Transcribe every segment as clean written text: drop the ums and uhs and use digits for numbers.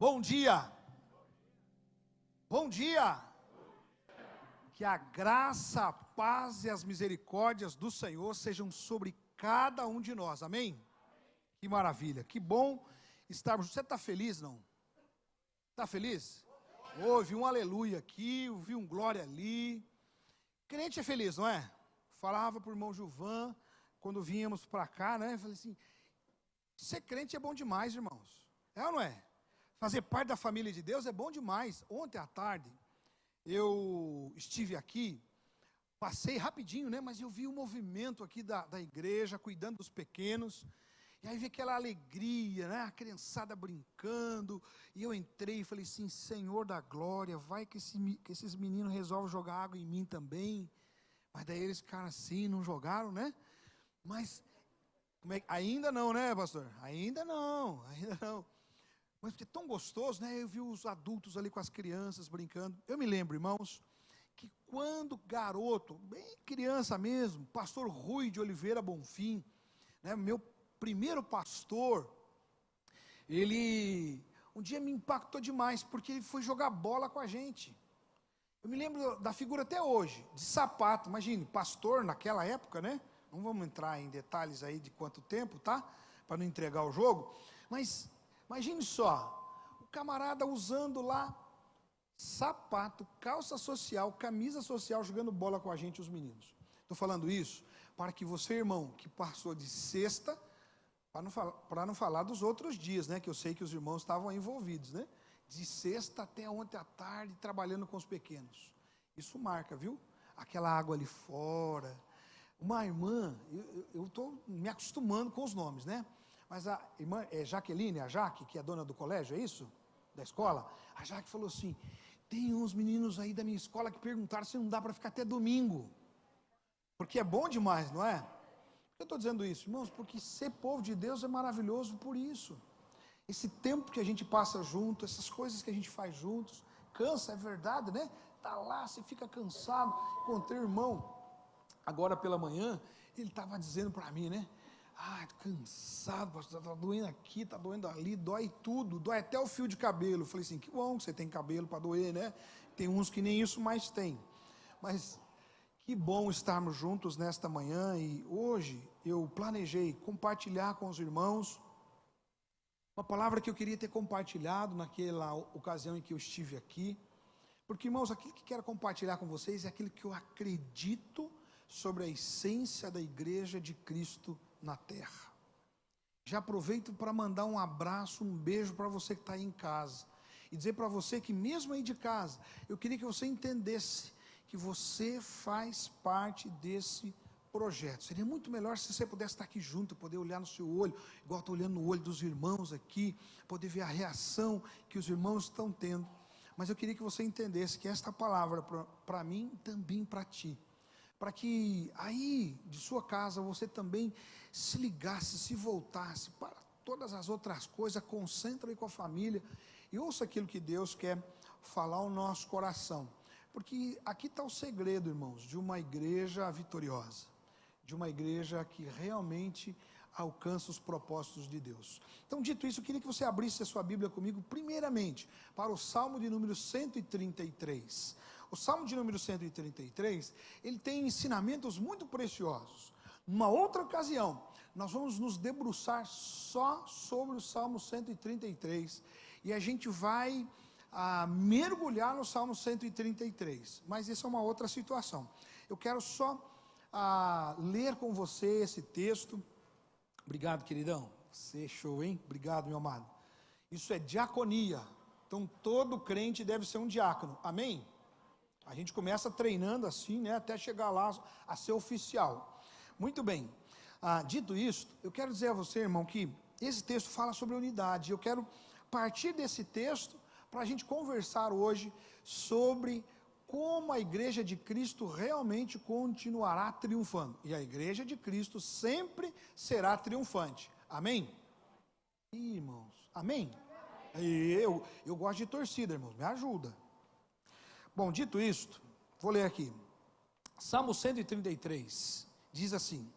Bom dia. Bom dia. Que a graça, a paz e as misericórdias do Senhor sejam sobre cada um de nós. Amém? Que maravilha. Que bom estarmos. Você está feliz, não? Está feliz? Ouvi um aleluia aqui, ouvi um glória ali. Crente é feliz, não é? Falava para o irmão Gilvan, quando vínhamos para cá, né? Falei assim, ser crente é bom demais, irmãos. É ou não é? Fazer parte da família de Deus é bom demais. Ontem à tarde, eu estive aqui, passei rapidinho, né? Mas eu vi o movimento aqui da igreja, cuidando dos pequenos. E aí vi aquela alegria, né? A criançada brincando. E eu entrei e falei assim, Senhor da glória, vai que esses meninos resolvem jogar água em mim também. Mas daí eles ficaram assim, não jogaram, né? Mas, ainda não, né, pastor? Ainda não. Mas porque é tão gostoso, né? Eu vi os adultos ali com as crianças brincando. Eu me lembro, irmãos, que quando garoto, bem criança mesmo, pastor Rui de Oliveira Bonfim, né, meu primeiro pastor, ele um dia me impactou demais, porque ele foi jogar bola com a gente. Eu me lembro da figura até hoje, de sapato. Imagine, pastor naquela época, né? Não vamos entrar em detalhes aí de quanto tempo, tá? Para não entregar o jogo. Mas imagine só, o camarada usando lá sapato, calça social, camisa social, jogando bola com a gente, os meninos. Estou falando isso para que você, irmão, que passou de sexta, para não falar dos outros dias, né? Que eu sei que os irmãos estavam envolvidos, né? De sexta até ontem à tarde, trabalhando com os pequenos. Isso marca, viu? Aquela água ali fora. Uma irmã, eu estou me acostumando com os nomes, né? Mas a irmã é Jaqueline, a Jaque, que é dona do colégio, é isso? Da escola? A Jaque falou assim, tem uns meninos aí da minha escola que perguntaram se não dá para ficar até domingo. Porque é bom demais, não é? Por que eu estou dizendo isso, irmãos? Porque ser povo de Deus é maravilhoso por isso. Esse tempo que a gente passa junto, essas coisas que a gente faz juntos, cansa, é verdade, né? Tá lá, você fica cansado. Encontrei o irmão, agora pela manhã, ele estava dizendo para mim, né? Ah, cansado, pastor, tá doendo aqui, tá doendo ali, dói tudo, dói até o fio de cabelo. Eu falei assim, que bom que você tem cabelo para doer, né? Tem uns que nem isso mais tem. Mas que bom estarmos juntos nesta manhã e hoje eu planejei compartilhar com os irmãos uma palavra que eu queria ter compartilhado naquela ocasião em que eu estive aqui. Porque, irmãos, aquilo que quero compartilhar com vocês é aquilo que eu acredito sobre a essência da igreja de Cristo na terra. Já aproveito para mandar um abraço, um beijo para você que está aí em casa. E dizer para você que mesmo aí de casa, eu queria que você entendesse que você faz parte desse projeto. Seria muito melhor se você pudesse estar aqui junto, poder olhar no seu olho, igual estou olhando no olho dos irmãos aqui, poder ver a reação que os irmãos estão tendo. Mas eu queria que você entendesse que esta palavra para mim, também para ti. Para que aí de sua casa você também se ligasse, se voltasse para todas as outras coisas, concentre aí com a família e ouça aquilo que Deus quer falar ao nosso coração. Porque aqui está o segredo, irmãos, de uma igreja vitoriosa, de uma igreja que realmente alcança os propósitos de Deus. Então, dito isso, eu queria que você abrisse a sua Bíblia comigo, primeiramente, para o Salmo de número 133. O Salmo de número 133, ele tem ensinamentos muito preciosos. Numa outra ocasião, nós vamos nos debruçar só sobre o Salmo 133, e a gente vai mergulhar no Salmo 133, mas isso é uma outra situação. Eu quero só ler com você esse texto. Obrigado, queridão. Você é show, hein? Obrigado, meu amado. Isso é diaconia. Então, todo crente deve ser um diácono. Amém? A gente começa treinando assim, né? Até chegar lá a ser oficial. Muito bem. Dito isso, eu quero dizer a você, irmão, que esse texto fala sobre unidade. Eu quero partir desse texto para a gente conversar hoje sobre como a igreja de Cristo realmente continuará triunfando. E a igreja de Cristo sempre será triunfante. Amém? Irmãos, amém? Eu gosto de torcida, irmãos, me ajuda. Bom, dito isto, vou ler aqui. Salmo 133, diz assim: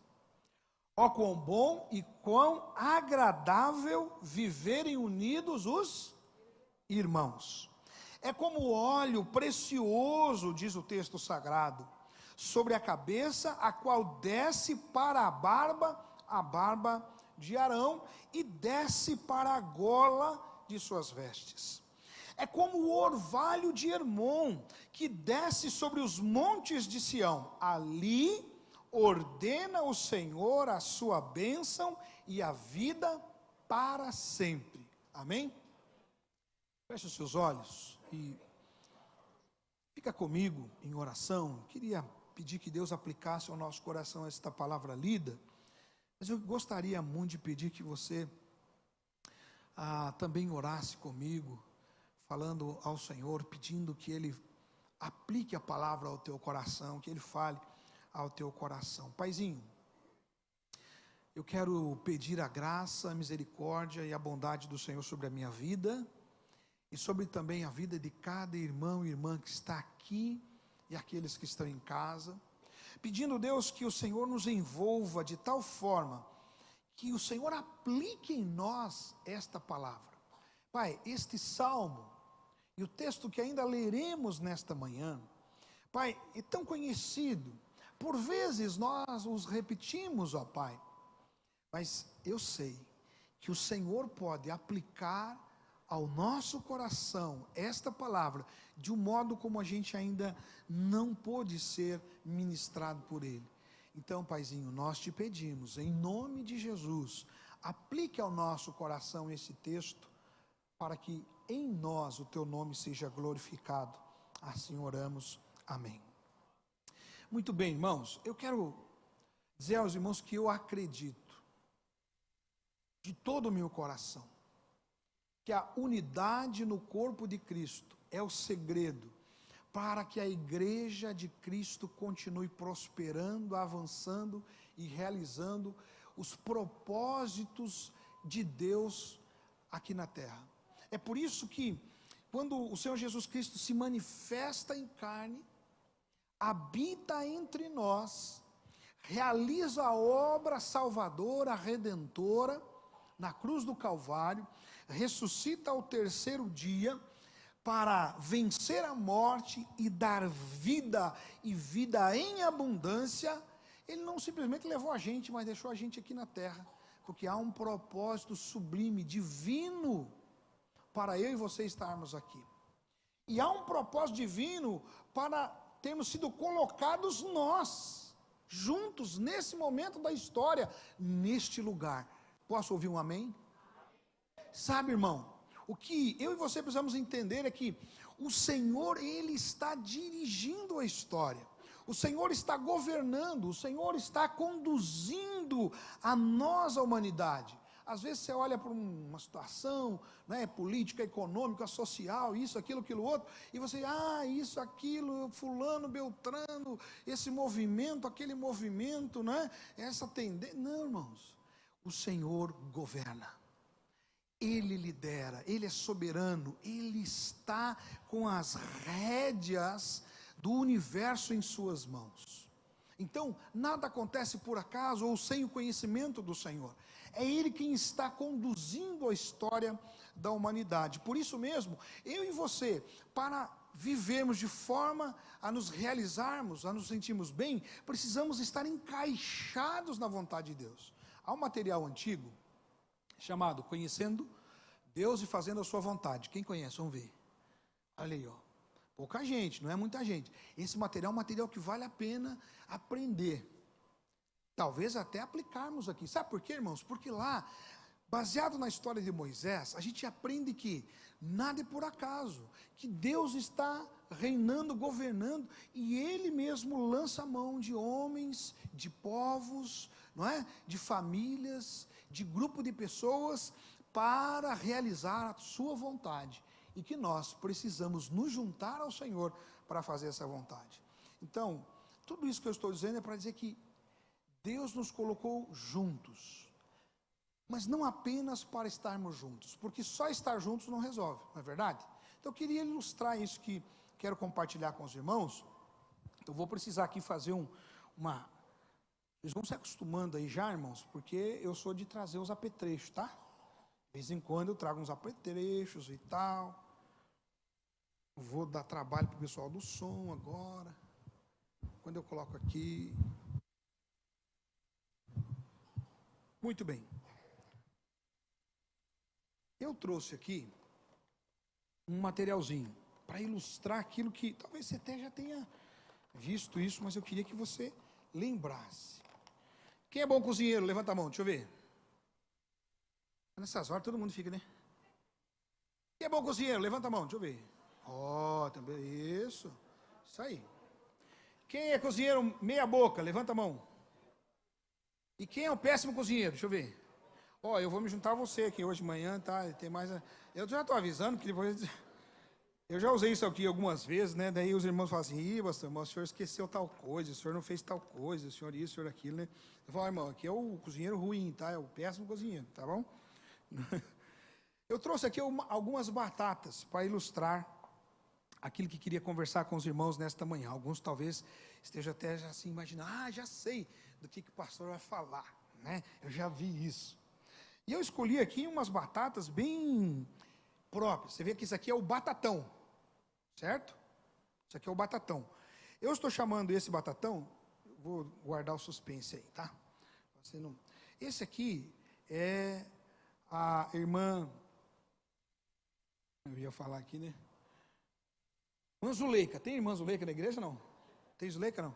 ó quão bom e quão agradável viverem unidos os irmãos, é como óleo precioso, diz o texto sagrado, sobre a cabeça, a qual desce para a barba de Arão, e desce para a gola de suas vestes. É como o orvalho de Hermon, que desce sobre os montes de Sião. Ali ordena o Senhor a sua bênção e a vida para sempre. Amém? Feche os seus olhos e fica comigo em oração. Queria pedir que Deus aplicasse ao nosso coração esta palavra lida, mas eu gostaria muito de pedir que você também orasse comigo, falando ao Senhor, pedindo que Ele aplique a palavra ao teu coração, que Ele fale ao teu coração. Paizinho, eu quero pedir a graça, a misericórdia e a bondade do Senhor sobre a minha vida, e sobre também a vida de cada irmão e irmã que está aqui, e aqueles que estão em casa, pedindo, Deus, que o Senhor nos envolva de tal forma, que o Senhor aplique em nós esta palavra. Pai, este salmo, e o texto que ainda leremos nesta manhã, Pai, é tão conhecido, por vezes nós os repetimos, ó Pai, mas eu sei que o Senhor pode aplicar ao nosso coração esta palavra, de um modo como a gente ainda não pôde ser ministrado por Ele. Então, Paizinho, nós te pedimos, em nome de Jesus, aplique ao nosso coração esse texto, para que em nós o teu nome seja glorificado. Assim oramos, amém. Muito bem, irmãos, eu quero dizer aos irmãos que eu acredito, de todo o meu coração, que a unidade no corpo de Cristo é o segredo para que a igreja de Cristo continue prosperando, avançando e realizando os propósitos de Deus aqui na terra. É por isso que, quando o Senhor Jesus Cristo se manifesta em carne, habita entre nós, realiza a obra salvadora, redentora, na cruz do Calvário, ressuscita ao terceiro dia, para vencer a morte e dar vida, e vida em abundância. Ele não simplesmente levou a gente, mas deixou a gente aqui na terra, porque há um propósito sublime, divino, para eu e você estarmos aqui. E há um propósito divino para termos sido colocados nós, juntos, nesse momento da história, neste lugar. Posso ouvir um amém? Sabe, irmão, o que eu e você precisamos entender é que o Senhor, Ele está dirigindo a história. O Senhor está governando, o Senhor está conduzindo a nós, a humanidade. Às vezes você olha para uma situação, né, política, econômica, social, isso, aquilo, aquilo outro, e você, isso, aquilo, fulano, beltrano, esse movimento, aquele movimento, né, essa tendência. Não, irmãos, o Senhor governa. Ele lidera, Ele é soberano, Ele está com as rédeas do universo em suas mãos. Então, nada acontece por acaso ou sem o conhecimento do Senhor. É Ele quem está conduzindo a história da humanidade. Por isso mesmo, eu e você, para vivermos de forma a nos realizarmos, a nos sentirmos bem, precisamos estar encaixados na vontade de Deus. Há um material antigo chamado Conhecendo Deus e Fazendo a Sua Vontade. Quem conhece? Vamos ver. Olha aí, ó. Pouca gente, não é muita gente. Esse material é um material que vale a pena aprender. Talvez até aplicarmos aqui. Sabe por quê, irmãos? Porque lá, baseado na história de Moisés, a gente aprende que nada é por acaso, que Deus está reinando, governando, e Ele mesmo lança a mão de homens, de povos, não é? De famílias, de grupo de pessoas, para realizar a sua vontade, e que nós precisamos nos juntar ao Senhor para fazer essa vontade. Então, tudo isso que eu estou dizendo é para dizer que Deus nos colocou juntos, mas não apenas para estarmos juntos, porque só estar juntos não resolve, não é verdade? Então eu queria ilustrar isso que quero compartilhar com os irmãos. Eu vou precisar aqui fazer Vocês vão se acostumando aí já, irmãos, porque eu sou de trazer os apetrechos, tá? De vez em quando eu trago uns apetrechos e tal. Vou dar trabalho para o pessoal do som agora. Quando eu coloco aqui. Muito bem. Eu trouxe aqui um materialzinho para ilustrar aquilo que talvez você até já tenha visto isso, mas eu queria que você lembrasse. Quem é bom cozinheiro? Levanta a mão, deixa eu ver. Nessas horas todo mundo fica, né? Quem é bom cozinheiro? Levanta a mão, deixa eu ver. Ó, também, isso aí. Quem é cozinheiro meia boca? Levanta a mão. E quem é o péssimo cozinheiro? Deixa eu ver. Ó, eu vou me juntar a você aqui hoje de manhã, tá? Tem mais. Eu já estou avisando que depois. Eu já usei isso aqui algumas vezes, né? Daí os irmãos falam assim: ih, pastor, o senhor esqueceu tal coisa, o senhor não fez tal coisa, o senhor isso, o senhor aquilo, né? Eu falo, irmão, aqui é o cozinheiro ruim, tá? É o péssimo cozinheiro, tá bom? Eu trouxe aqui algumas batatas para ilustrar aquilo que queria conversar com os irmãos nesta manhã. Alguns talvez estejam até já se imaginando, já sei do que o pastor vai falar, né? Eu já vi isso. E eu escolhi aqui umas batatas bem próprias. Você vê que isso aqui é o batatão, certo? Isso aqui é o batatão. Eu estou chamando esse batatão, vou guardar o suspense aí, tá? Você não... Esse aqui é a irmã, eu ia falar aqui, né? Irmã Zuleika. Tem irmã Zuleika na igreja, não? Tem Zuleika, não?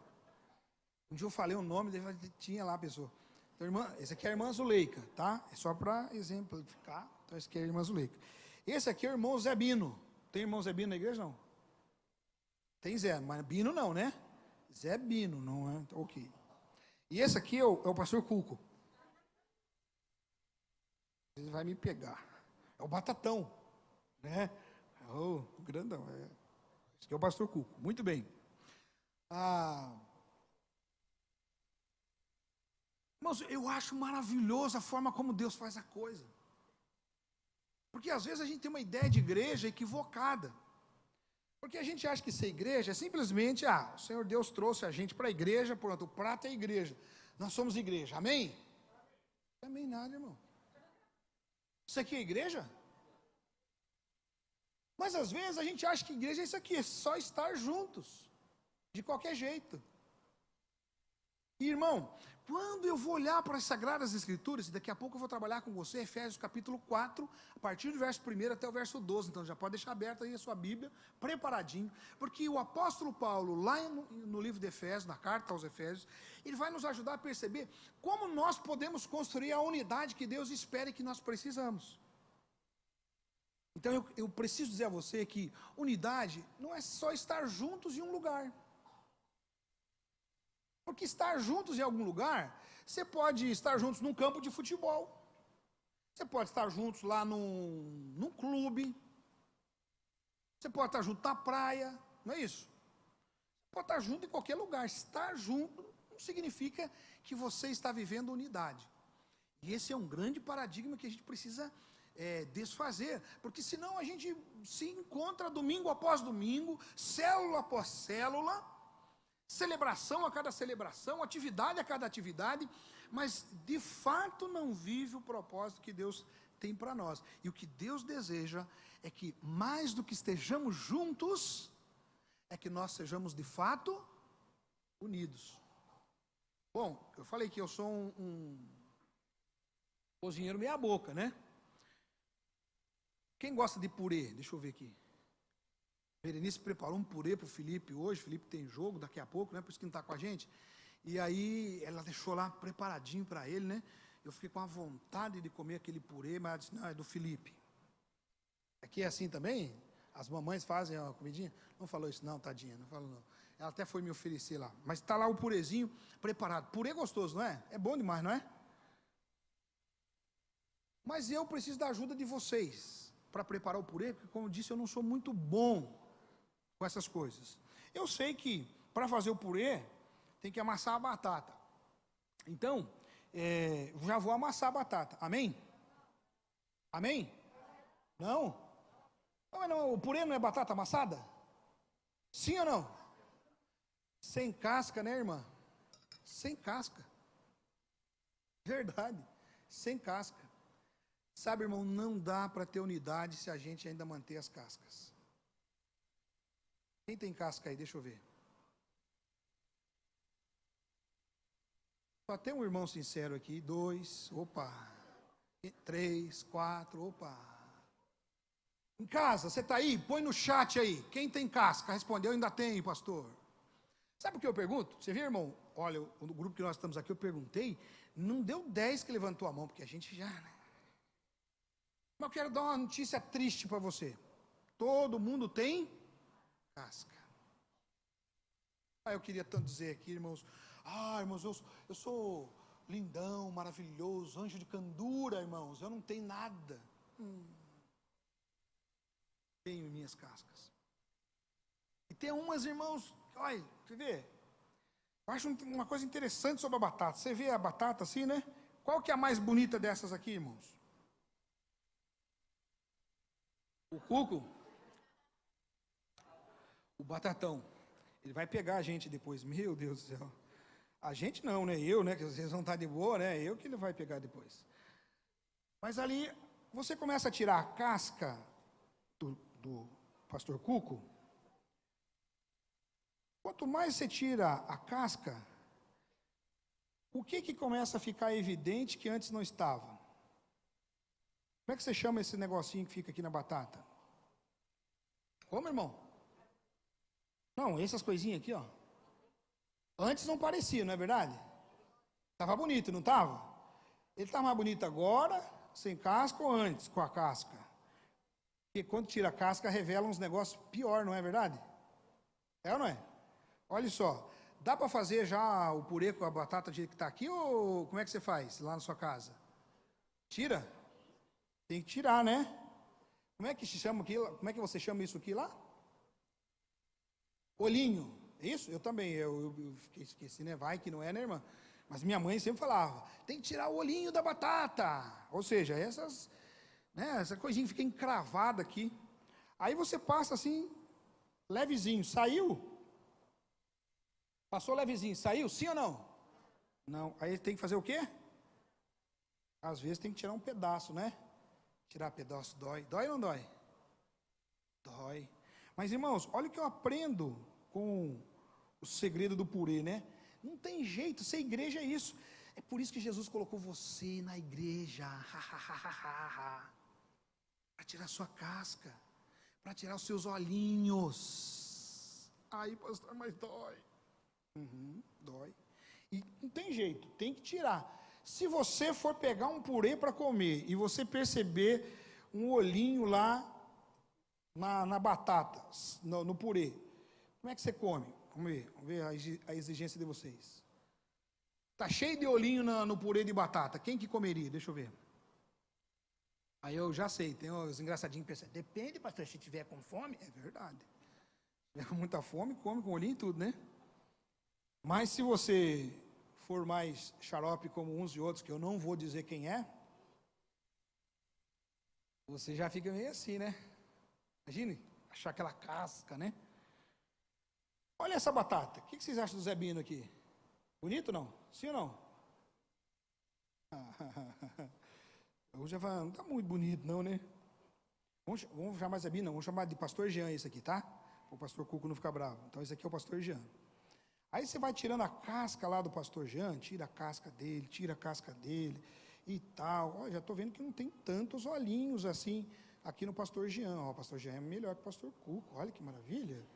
Um dia eu falei o nome, tinha lá a pessoa. Então, esse aqui é a irmã Zuleika, tá? É só para exemplificar. Então, esse aqui é a irmã Zuleika. Esse aqui é o irmão Zé Bino. Tem irmão Zé Bino na igreja, não? Tem Zé, mas Bino não, né? Zé Bino, não é? Ok. E esse aqui é o pastor Cuco. Ele vai me pegar. É o batatão, né? É o grandão. Esse aqui é o pastor Cuco. Muito bem. Irmãos, eu acho maravilhoso a forma como Deus faz a coisa. Porque às vezes a gente tem uma ideia de igreja equivocada. Porque a gente acha que ser igreja é simplesmente, o Senhor Deus trouxe a gente para a igreja, pronto, o prato é a igreja. Nós somos igreja, amém? Amém nada, irmão. Isso aqui é igreja? Mas às vezes a gente acha que igreja é isso aqui, é só estar juntos, de qualquer jeito. E, irmão, quando eu vou olhar para as Sagradas Escrituras, e daqui a pouco eu vou trabalhar com você, Efésios capítulo 4, a partir do verso 1 até o verso 12, então já pode deixar aberta aí a sua Bíblia, preparadinho, porque o apóstolo Paulo, lá no livro de Efésios, na carta aos Efésios, ele vai nos ajudar a perceber como nós podemos construir a unidade que Deus espera e que nós precisamos. Então eu preciso dizer a você que unidade não é só estar juntos em um lugar. Porque estar juntos em algum lugar, você pode estar juntos num campo de futebol, você pode estar juntos lá num clube, você pode estar junto na praia, não é isso? Você pode estar junto em qualquer lugar. Estar junto não significa que você está vivendo unidade. E esse é um grande paradigma que a gente precisa desfazer, porque senão a gente se encontra domingo após domingo, célula após célula, celebração a cada celebração, atividade a cada atividade, mas de fato não vive o propósito que Deus tem para nós. E o que Deus deseja é que mais do que estejamos juntos, é que nós sejamos de fato unidos. Bom, eu falei que eu sou um cozinheiro meia boca, né? Quem gosta de purê? Deixa eu ver aqui. Berenice preparou um purê para o Felipe hoje. O Felipe tem jogo daqui a pouco, né? Por isso que não está com a gente. E aí ela deixou lá preparadinho para ele, né? Eu fiquei com a vontade de comer aquele purê, mas ela disse, não, é do Felipe. Aqui é assim também? As mamães fazem a comidinha? Não falou isso não, tadinha, não falou não. Ela até foi me oferecer lá. Mas está lá o purezinho preparado. Purê gostoso, não é? É bom demais, não é? Mas eu preciso da ajuda de vocês para preparar o purê, porque como eu disse, eu não sou muito bom com essas coisas. Eu sei que para fazer o purê tem que amassar a batata. Então, já vou amassar a batata. Amém? Amém? Não? Não, o purê não é batata amassada? Sim ou não? Sem casca, né, irmã? Sem casca. Verdade. Sem casca. Sabe, irmão, não dá para ter unidade se a gente ainda manter as cascas. Quem tem casca aí? Deixa eu ver. Só tem um irmão sincero aqui. 2, opa. 3, 4, opa. Em casa, você está aí? Põe no chat aí. Quem tem casca? Respondeu, ainda tem, pastor. Sabe o que eu pergunto? Você viu, irmão? Olha, no grupo que nós estamos aqui, eu perguntei. Não deu 10 que levantou a mão, porque a gente já, né? Mas eu quero dar uma notícia triste para você. Todo mundo tem casca. Eu queria tanto dizer aqui, irmãos. Irmãos, eu sou lindão, maravilhoso, anjo de candura, irmãos. Eu não tenho nada. Tenho minhas cascas. E tem umas, irmãos, olha, você vê? Eu acho uma coisa interessante sobre a batata. Você vê a batata assim, né? Qual que é a mais bonita dessas aqui, irmãos? O cuco? O batatão. Ele vai pegar a gente depois. Meu Deus do céu. A gente não, né? Eu, né? Que vocês vão estar de boa, né? Eu que ele vai pegar depois. Mas ali, você começa a tirar a casca do pastor Cuco. Quanto mais você tira a casca, o que começa a ficar evidente que antes não estava? Como é que você chama esse negocinho que fica aqui na batata? Como, irmão? Não, essas coisinhas aqui, ó. Antes não parecia, não é verdade? Estava bonito, não estava? Ele está mais bonito agora, sem casca ou antes, com a casca? Porque quando tira a casca, revela uns negócios pior, não é verdade? É ou não é? Olha só, dá para fazer já o purê com a batata do jeito que está aqui, ou como é que você faz lá na sua casa? Tira? Tem que tirar, né? Como é que se chama aqui? Como é que você chama isso aqui lá? Olhinho. É isso? Eu também, eu esqueci, né? Vai que não é, né, irmã? Mas minha mãe sempre falava, tem que tirar o olhinho da batata. Ou seja, essa coisinha fica encravada aqui. Aí você passa assim, levezinho, saiu? Passou levezinho, saiu? Sim ou não? Não. Aí tem que fazer o quê? Às vezes tem que tirar um pedaço, né? Tirar pedaço dói. Dói ou não dói? Dói. Mas, irmãos, olha o que eu aprendo com o segredo do purê, né? Não tem jeito, ser igreja é isso. É por isso que Jesus colocou você na igreja. Para tirar sua casca. Para tirar os seus olhinhos. Aí, pastor, mas dói. Dói. E não tem jeito, tem que tirar. Se você for pegar um purê para comer e você perceber um olhinho lá na batata, no purê, como é que você come? Vamos ver a exigência de vocês. Está cheio de olhinho no purê de batata, quem que comeria? Deixa eu ver. Aí eu já sei, tem os engraçadinhos que pensam, depende, pastor, se tiver com fome, é verdade. Se tiver com muita fome, come com olhinho e tudo, né? Mas se você for mais xarope como uns e outros, que eu não vou dizer quem é, você já fica meio assim, né? Imagine, achar aquela casca, né? Olha essa batata, o que vocês acham do Zé Bino aqui? Bonito ou não? Sim ou não? Hoje não está muito bonito não, né? Vamos chamar Zé Bino, não, vamos chamar de pastor Jean esse aqui, tá? Para o pastor Cuco não ficar bravo. Então esse aqui é o pastor Jean. Aí você vai tirando a casca lá do pastor Jean, tira a casca dele e tal. Ó, já estou vendo que não tem tantos olhinhos assim aqui no pastor Jean. Ó, o pastor Jean é melhor que o pastor Cuco, olha que maravilha.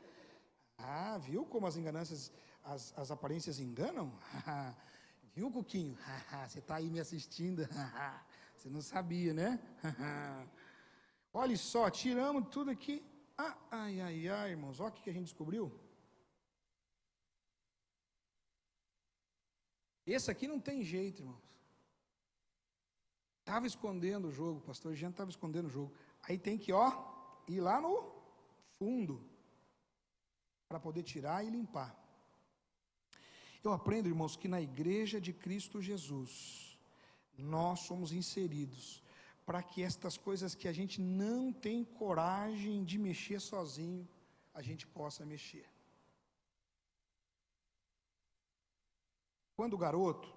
Ah, viu como as enganâncias, as aparências enganam? Viu, Cuquinho? Você está aí me assistindo? Você não sabia, né? Olha só, tiramos tudo aqui. Ai, irmãos, olha o que a gente descobriu. Esse aqui não tem jeito, irmãos. Estava escondendo o jogo, o pastor Jean estava escondendo o jogo. Aí tem que, ir lá no fundo, para poder tirar e limpar. Eu aprendo, irmãos, que na igreja de Cristo Jesus, nós somos inseridos, para que estas coisas que a gente não tem coragem de mexer sozinho, a gente possa mexer. Quando garoto,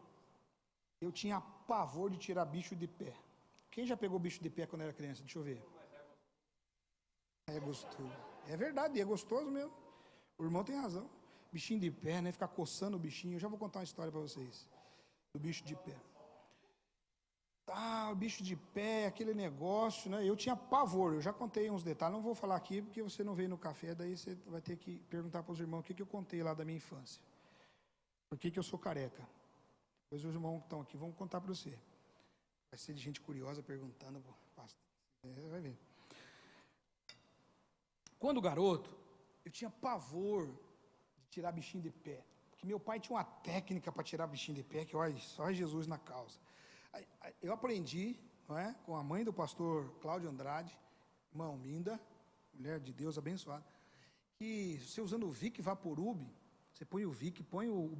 eu tinha pavor de tirar bicho de pé. Quem já pegou bicho de pé quando era criança? Deixa eu ver. É gostoso. É verdade, é gostoso mesmo. O irmão tem razão. Bichinho de pé, né? Ficar coçando o bichinho. Eu já vou contar uma história para vocês. Do bicho de pé. Tá, o bicho de pé, aquele negócio, né? Eu tinha pavor, eu já contei uns detalhes, não vou falar aqui porque você não veio no café, daí você vai ter que perguntar para os irmãos o que eu contei lá da minha infância. Por que eu sou careca? Depois os irmãos que estão aqui vão contar para você. Vai ser de gente curiosa perguntando, pastor. Você vai ver. Quando garoto, eu tinha pavor de tirar bichinho de pé. Porque meu pai tinha uma técnica para tirar bichinho de pé, que olha, só Jesus na causa. Eu aprendi, não é, com a mãe do pastor Cláudio Andrade, irmã Alminda, mulher de Deus abençoada, que você usando o Vic Vaporub, você põe o Vic, põe o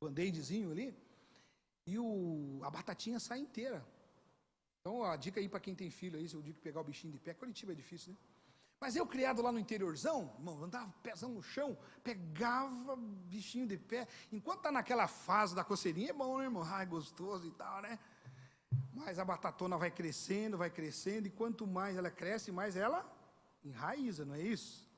band-aidzinho ali, e a batatinha sai inteira. Então, a dica aí para quem tem filho aí, se eu digo pegar o bichinho de pé, Curitiba é difícil, né? Mas eu, criado lá no interiorzão, irmão, andava pezão no chão, pegava bichinho de pé. Enquanto tá naquela fase da coceirinha, é bom, né, irmão? Ai, gostoso e tal, né? Mas a batatona vai crescendo, e quanto mais ela cresce, mais ela enraiza, não é isso?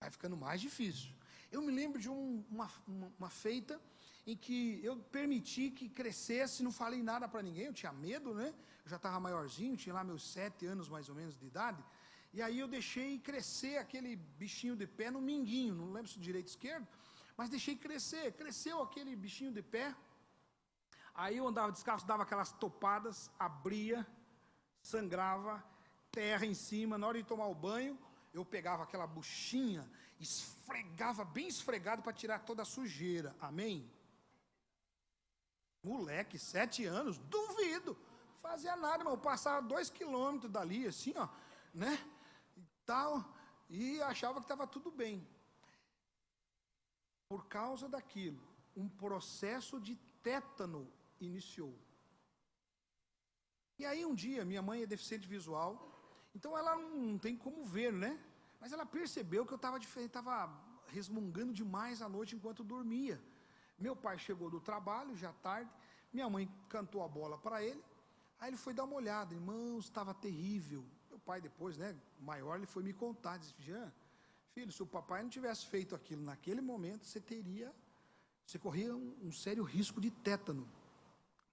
Vai ficando mais difícil. Eu me lembro de uma feita em que eu permiti que crescesse, não falei nada para ninguém, eu tinha medo, né? Eu já estava maiorzinho, tinha lá meus 7 anos mais ou menos de idade. E aí eu deixei crescer aquele bichinho de pé no minguinho, não lembro se direito ou esquerdo, mas deixei crescer, cresceu aquele bichinho de pé. Aí eu andava descalço, dava aquelas topadas, abria, sangrava, terra em cima. Na hora de tomar o banho, eu pegava aquela buchinha, esfregava, bem esfregado para tirar toda a sujeira, amém? Moleque, 7 anos, duvido, fazia nada, irmão, eu passava 2 quilômetros dali, assim, ó, né? E achava que estava tudo bem. Por causa daquilo, um processo de tétano iniciou. E aí um dia, minha mãe é deficiente visual, então ela não tem como ver, né? Mas ela percebeu que eu estava diferente, estava resmungando demais à noite enquanto dormia. Meu pai chegou do trabalho, já tarde, minha mãe cantou a bola para ele, aí ele foi dar uma olhada, irmãos, estava terrível. Meu pai depois, né, maior, ele foi me contar, disse, Jean, filho, se o papai não tivesse feito aquilo naquele momento, você corria um sério risco de tétano,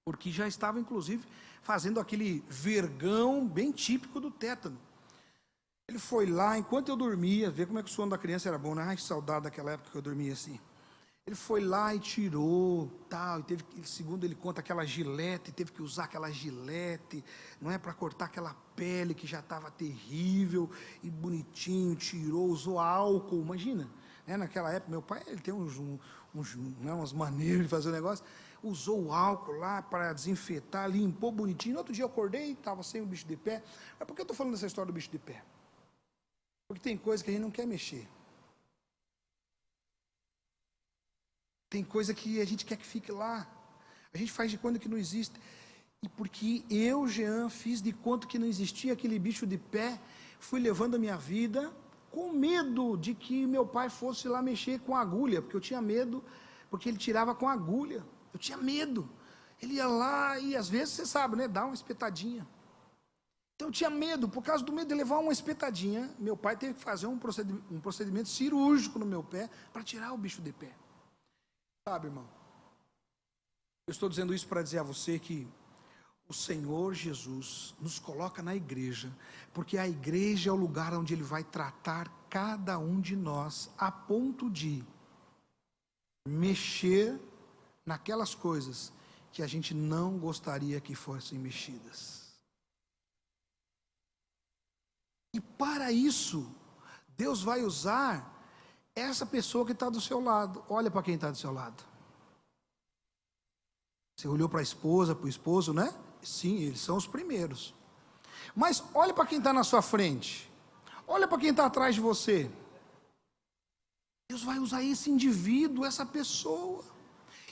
porque já estava, inclusive, fazendo aquele vergão bem típico do tétano. Ele foi lá, enquanto eu dormia, ver como é que o sono da criança era bom, né? Ai, que saudade daquela época que eu dormia assim. Ele foi lá e tirou, tal, e teve que, segundo ele conta, aquela gilete, teve que usar aquela gilete, não é, para cortar aquela pele que já estava terrível, e bonitinho, tirou, usou álcool, imagina, né, naquela época, meu pai, ele tem umas maneiras de fazer o negócio, usou o álcool lá para desinfetar, limpou bonitinho. No outro dia eu acordei, estava sem o bicho de pé. Mas por que eu estou falando dessa história do bicho de pé? Porque tem coisa que a gente não quer mexer. Tem coisa que a gente quer que fique lá. A gente faz de conta que não existe. E porque eu, Jean, fiz de conta que não existia aquele bicho de pé, fui levando a minha vida com medo de que meu pai fosse lá mexer com a agulha, porque eu tinha medo, porque ele tirava com a agulha. Eu tinha medo. Ele ia lá e às vezes, você sabe, né, dá uma espetadinha. Então eu tinha medo, por causa do medo de levar uma espetadinha, meu pai teve que fazer um procedimento cirúrgico no meu pé para tirar o bicho de pé. Sabe, irmão, eu estou dizendo isso para dizer a você que o Senhor Jesus nos coloca na igreja, porque a igreja é o lugar onde Ele vai tratar cada um de nós, a ponto de mexer naquelas coisas que a gente não gostaria que fossem mexidas. E para isso, Deus vai usar essa pessoa que está do seu lado. Olha para quem está do seu lado. Você olhou para a esposa, para o esposo, né? Sim, eles são os primeiros. Mas olha para quem está na sua frente. Olha para quem está atrás de você. Deus vai usar esse indivíduo, essa pessoa.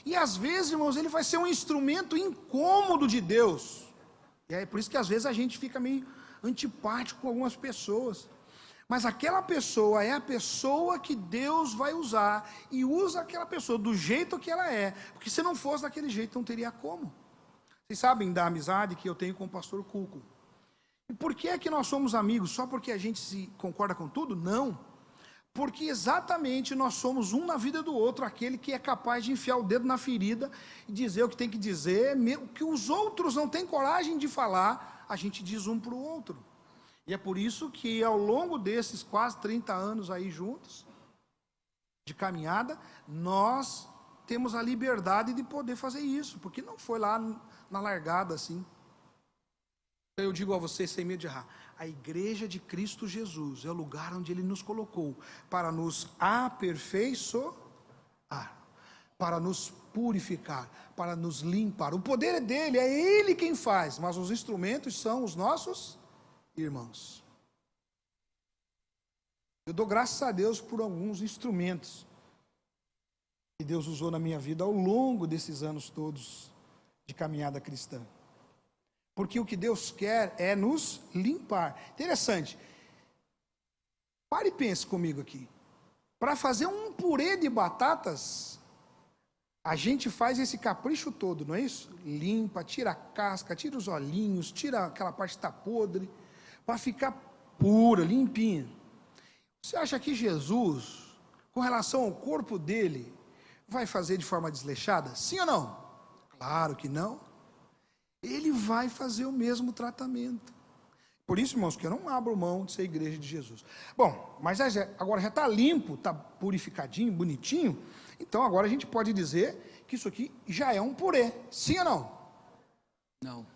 E às vezes, irmãos, ele vai ser um instrumento incômodo de Deus. E é por isso que às vezes a gente fica meio antipático com algumas pessoas. Mas aquela pessoa é a pessoa que Deus vai usar, e usa aquela pessoa do jeito que ela é, porque se não fosse daquele jeito não teria como. Vocês sabem da amizade que eu tenho com o pastor Cuco. E por que é que nós somos amigos? Só porque a gente se concorda com tudo? Não. Porque exatamente nós somos um na vida do outro, aquele que é capaz de enfiar o dedo na ferida e dizer o que tem que dizer, o que os outros não têm coragem de falar, a gente diz um para o outro. E é por isso que ao longo desses quase 30 anos aí juntos, de caminhada, nós temos a liberdade de poder fazer isso, porque não foi lá na largada assim. Eu digo a vocês sem medo de errar, a igreja de Cristo Jesus é o lugar onde Ele nos colocou para nos aperfeiçoar, para nos purificar, para nos limpar. O poder é dele, é Ele quem faz, mas os instrumentos são os nossos irmãos. Eu dou graças a Deus por alguns instrumentos que Deus usou na minha vida ao longo desses anos todos de caminhada cristã. Porque o que Deus quer é nos limpar. Interessante. Pare e pense comigo aqui. Para fazer um purê de batatas, a gente faz esse capricho todo, não é isso? Limpa, tira a casca, tira os olhinhos, tira aquela parte que está podre, para ficar pura, limpinha. Você acha que Jesus, com relação ao corpo dele, vai fazer de forma desleixada? Sim ou não? Claro que não. Ele vai fazer o mesmo tratamento. Por isso, irmãos, que eu não abro mão de ser igreja de Jesus. Bom, mas agora já está limpo, está purificadinho, bonitinho. Então agora a gente pode dizer que isso aqui já é um purê. Sim ou não? Não.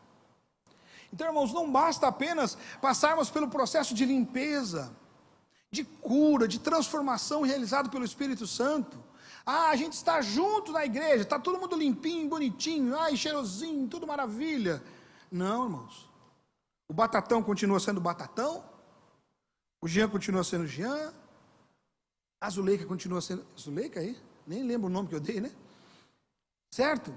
Então, irmãos, não basta apenas passarmos pelo processo de limpeza, de cura, de transformação realizado pelo Espírito Santo. A gente está junto na igreja, está todo mundo limpinho, bonitinho, cheirosinho, tudo maravilha. Não, irmãos. O batatão continua sendo batatão, o Jean continua sendo Jean, a Zuleika continua sendo... Zuleika aí? Nem lembro o nome que eu dei, né? Certo?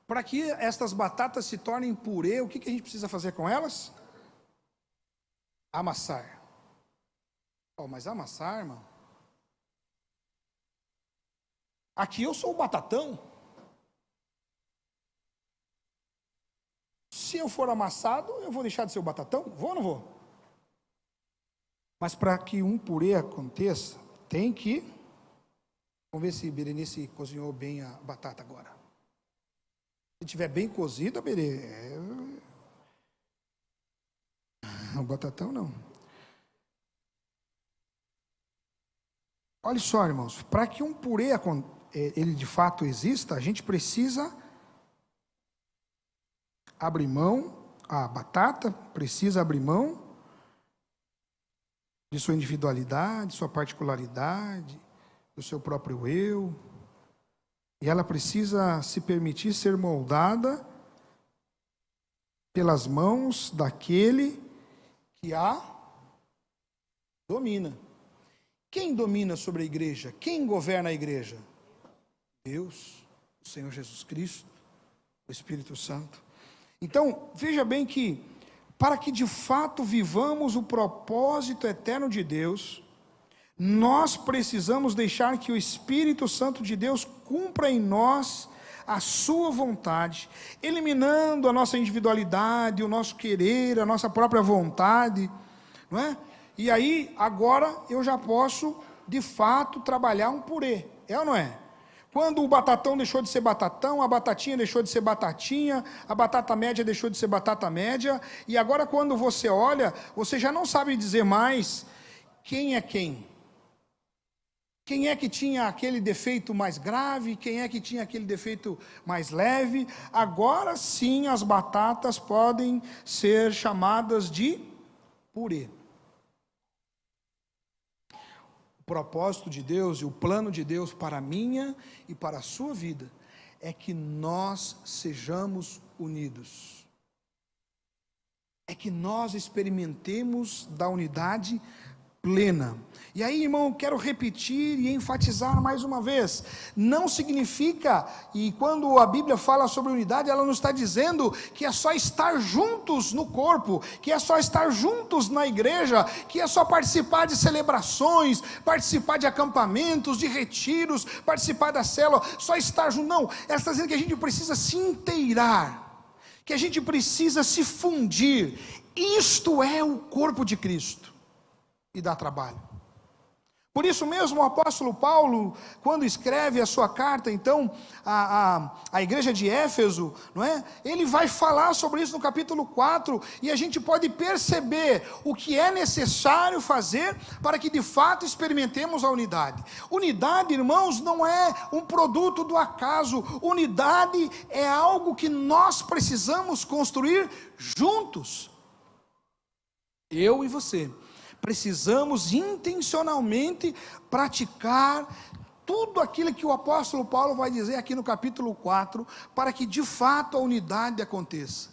Para que estas batatas se tornem purê, o que a gente precisa fazer com elas? Amassar. Mas amassar, irmão? Aqui eu sou o batatão. Se eu for amassado, eu vou deixar de ser o batatão? Vou ou não vou? Mas para que um purê aconteça, tem que... Vamos ver se Berenice cozinhou bem a batata agora. Se estiver bem cozida, Berenice... O batatão não. Olha só, irmãos, para que um purê ele de fato exista, a gente precisa abrir mão, a batata precisa abrir mão de sua individualidade, sua particularidade, do seu próprio eu, e ela precisa se permitir ser moldada pelas mãos daquele que a domina. Quem domina sobre a igreja? Quem governa a igreja? Deus, o Senhor Jesus Cristo, o Espírito Santo. Então, veja bem que, para que de fato vivamos o propósito eterno de Deus, nós precisamos deixar que o Espírito Santo de Deus cumpra em nós a sua vontade, eliminando a nossa individualidade, o nosso querer, a nossa própria vontade, não é? E aí, agora, eu já posso, de fato, trabalhar um purê, é ou não é? Quando o batatão deixou de ser batatão, a batatinha deixou de ser batatinha, a batata média deixou de ser batata média, e agora quando você olha, você já não sabe dizer mais quem é quem. Quem é que tinha aquele defeito mais grave, quem é que tinha aquele defeito mais leve. Agora sim as batatas podem ser chamadas de purê. O propósito de Deus e o plano de Deus para a minha e para a sua vida é que nós sejamos unidos. É que nós experimentemos da unidade plena. E aí, irmão, eu quero repetir e enfatizar mais uma vez, não significa, e quando a Bíblia fala sobre unidade, ela não está dizendo que é só estar juntos no corpo, que é só estar juntos na igreja, que é só participar de celebrações, participar de acampamentos, de retiros, participar da célula, só estar junto. Não, ela está dizendo que a gente precisa se inteirar, que a gente precisa se fundir. Isto é o corpo de Cristo. e dá trabalho. Por isso mesmo o apóstolo Paulo, quando escreve a sua carta, então, à igreja de Éfeso, não é? Ele vai falar sobre isso no capítulo 4, e a gente pode perceber o que é necessário fazer para que de fato experimentemos a unidade. Unidade, irmãos, não é um produto do acaso. Unidade é algo que nós precisamos construir juntos. Eu e você precisamos intencionalmente praticar tudo aquilo que o apóstolo Paulo vai dizer aqui no capítulo 4, para que de fato a unidade aconteça.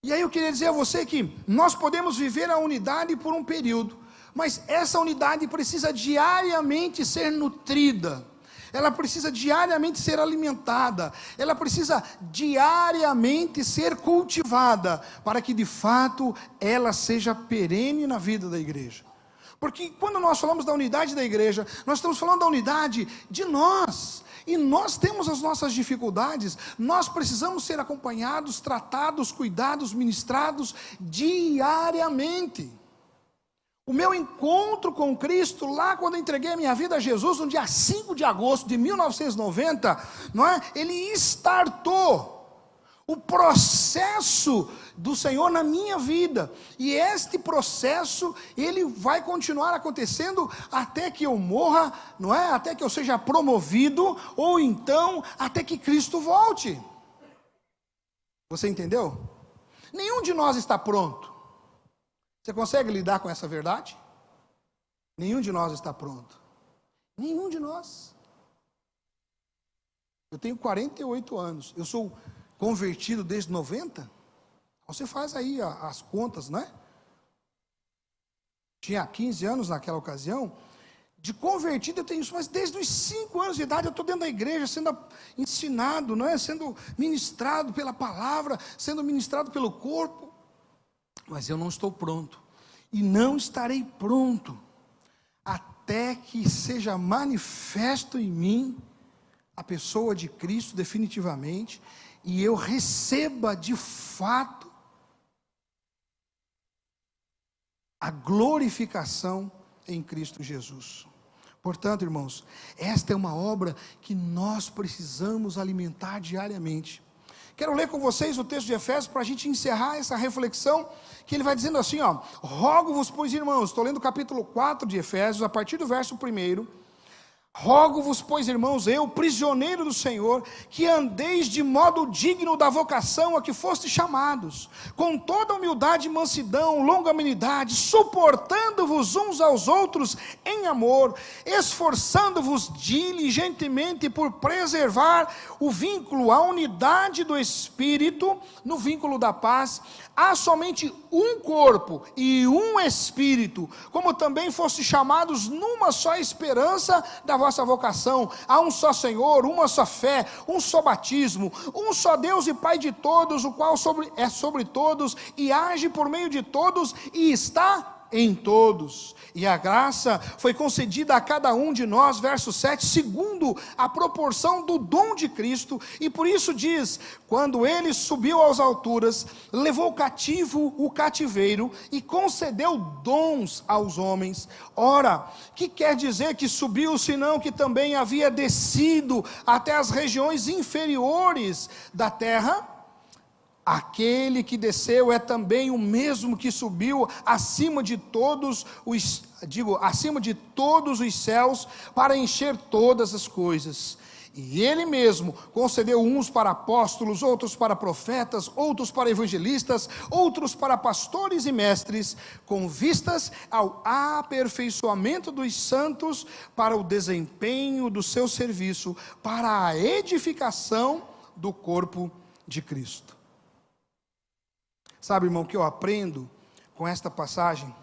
E aí eu queria dizer a você que nós podemos viver a unidade por um período, mas essa unidade precisa diariamente ser nutrida. Ela precisa diariamente ser alimentada, ela precisa diariamente ser cultivada, para que de fato ela seja perene na vida da igreja. Porque quando nós falamos da unidade da igreja, nós estamos falando da unidade de nós, e nós temos as nossas dificuldades. Nós precisamos ser acompanhados, tratados, cuidados, ministrados diariamente. O meu encontro com Cristo, lá quando eu entreguei a minha vida a Jesus, no dia 5 de agosto de 1990, não é? Ele startou o processo do Senhor na minha vida, e este processo, ele vai continuar acontecendo até que eu morra, não é? Até que eu seja promovido, ou então, até que Cristo volte. Você entendeu? Nenhum de nós está pronto. Você consegue lidar com essa verdade? Nenhum de nós está pronto. Nenhum de nós. Eu tenho 48 anos. Eu sou convertido desde 90. Você faz aí as contas, não é? Tinha 15 anos naquela ocasião. De convertido eu tenho isso, mas desde os 5 anos de idade eu estou dentro da igreja, sendo ensinado, não é? Sendo ministrado pela palavra, sendo ministrado pelo corpo. Mas eu não estou pronto, e não estarei pronto, até que seja manifesto em mim a pessoa de Cristo definitivamente, e eu receba de fato a glorificação em Cristo Jesus. Portanto, irmãos, esta é uma obra que nós precisamos alimentar diariamente. Quero ler com vocês o texto de Efésios para a gente encerrar essa reflexão, que ele vai dizendo assim, ó: rogo-vos, pois, irmãos, estou lendo o capítulo 4 de Efésios, a partir do verso 1, rogo-vos, pois, irmãos, eu, prisioneiro do Senhor, que andeis de modo digno da vocação a que fostes chamados, com toda humildade e mansidão, longanimidade, suportando-vos uns aos outros em amor, esforçando-vos diligentemente por preservar o vínculo, a unidade do Espírito, no vínculo da paz. Há somente um corpo e um Espírito, como também fostes chamados numa só esperança da vossa vocação. Há um só Senhor, uma só fé, um só batismo, um só Deus e Pai de todos, o qual é sobre todos e age por meio de todos e está em todos. E a graça foi concedida a cada um de nós, verso 7, segundo a proporção do dom de Cristo. E por isso diz: quando ele subiu às alturas, levou cativo o cativeiro e concedeu dons aos homens. Ora, que quer dizer que subiu, senão que também havia descido até as regiões inferiores da terra? Aquele que desceu é também o mesmo que subiu acima de todos os céus, para encher todas as coisas. E ele mesmo concedeu uns para apóstolos, outros para profetas, outros para evangelistas, outros para pastores e mestres, com vistas ao aperfeiçoamento dos santos, para o desempenho do seu serviço, para a edificação do corpo de Cristo. Sabe, irmão, o que eu aprendo com esta passagem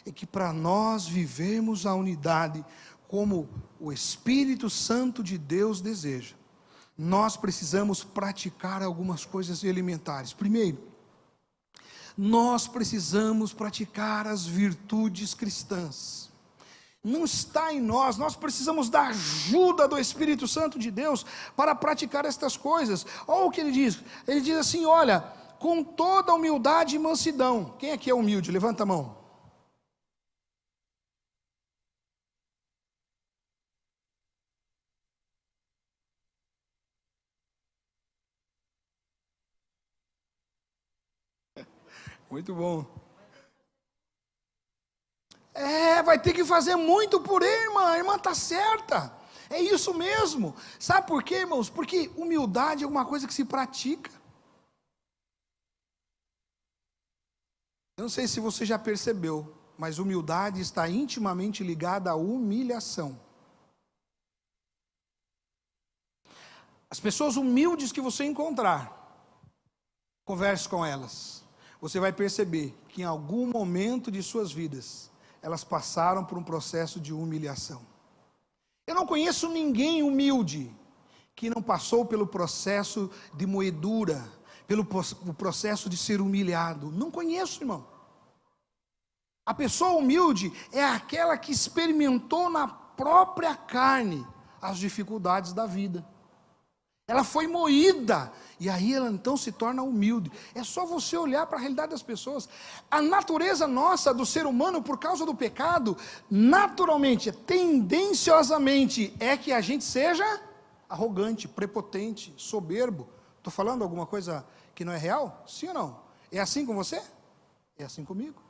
é que para nós vivermos a unidade como o Espírito Santo de Deus deseja, nós precisamos praticar algumas coisas elementares. Primeiro, nós precisamos praticar as virtudes cristãs. Não está em nós, nós precisamos da ajuda do Espírito Santo de Deus para praticar estas coisas. Olha o que ele diz assim, olha: com toda humildade e mansidão. Quem aqui é humilde? Levanta a mão. Muito bom. Vai ter que fazer muito por irmã. A irmã está certa. É isso mesmo. Sabe por quê, irmãos? Porque humildade é uma coisa que se pratica. Eu não sei se você já percebeu, mas humildade está intimamente ligada à humilhação. As pessoas humildes que você encontrar, converse com elas. Você vai perceber que em algum momento de suas vidas, elas passaram por um processo de humilhação. Eu não conheço ninguém humilde que não passou pelo processo de moedura, pelo processo de ser humilhado. Não conheço, irmão. A pessoa humilde é aquela que experimentou na própria carne as dificuldades da vida. Ela foi moída, e aí ela então se torna humilde. É só você olhar para a realidade das pessoas. A natureza nossa, do ser humano, por causa do pecado, naturalmente, tendenciosamente, é que a gente seja arrogante, prepotente, soberbo. Estou falando alguma coisa que não é real? Sim ou não? É assim com você? É assim comigo.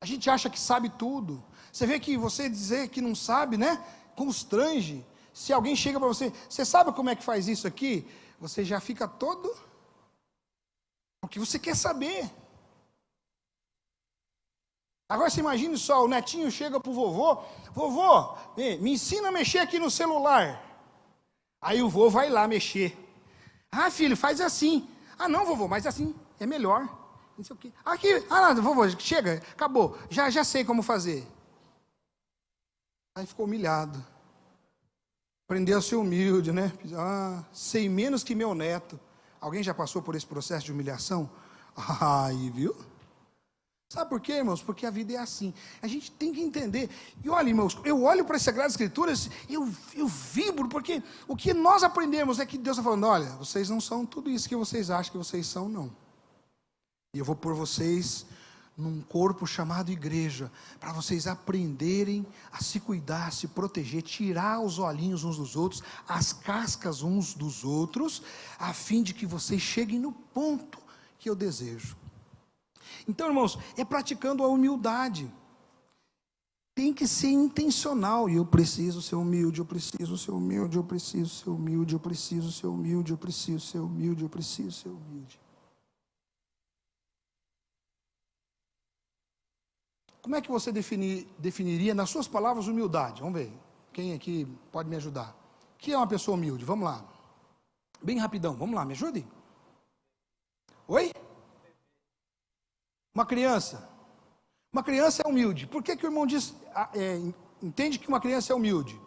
A gente acha que sabe tudo. Você vê que você dizer que não sabe, né? Constrange. Se alguém chega para você, você sabe como é que faz isso aqui? Você já fica todo, porque você quer saber. Agora você imagine só, o netinho chega para o vovô, vovô, me ensina a mexer aqui no celular. Aí o vô vai lá mexer. Ah, filho, faz assim. Ah, não, vovô, mas assim é melhor. Não sei o quê. Aqui, não, vovô, chega, acabou, já sei como fazer. Aí ficou humilhado. Aprendeu a ser humilde, né? Sei menos que meu neto. Alguém já passou por esse processo de humilhação? Aí, viu? Sabe por quê, irmãos? Porque a vida é assim. A gente tem que entender. E olha, irmãos, eu olho para as Sagradas Escrituras, eu vibro, porque o que nós aprendemos é que Deus está falando, olha, vocês não são tudo isso que vocês acham que vocês são, não. E eu vou pôr vocês num corpo chamado igreja, para vocês aprenderem a se cuidar, a se proteger, tirar os olhinhos uns dos outros, as cascas uns dos outros, a fim de que vocês cheguem no ponto que eu desejo. Então, irmãos, é praticando a humildade. Tem que ser intencional, e eu preciso ser humilde, eu preciso ser humilde, eu preciso ser humilde, eu preciso ser humilde, eu preciso ser humilde, eu preciso ser humilde. Como é que você definiria, nas suas palavras, humildade? Vamos ver, quem aqui pode me ajudar? O que é uma pessoa humilde? Vamos lá. Bem rapidão, vamos lá, me ajudem. Oi? Uma criança. Uma criança é humilde. Por que o irmão diz, entende que uma criança é humilde?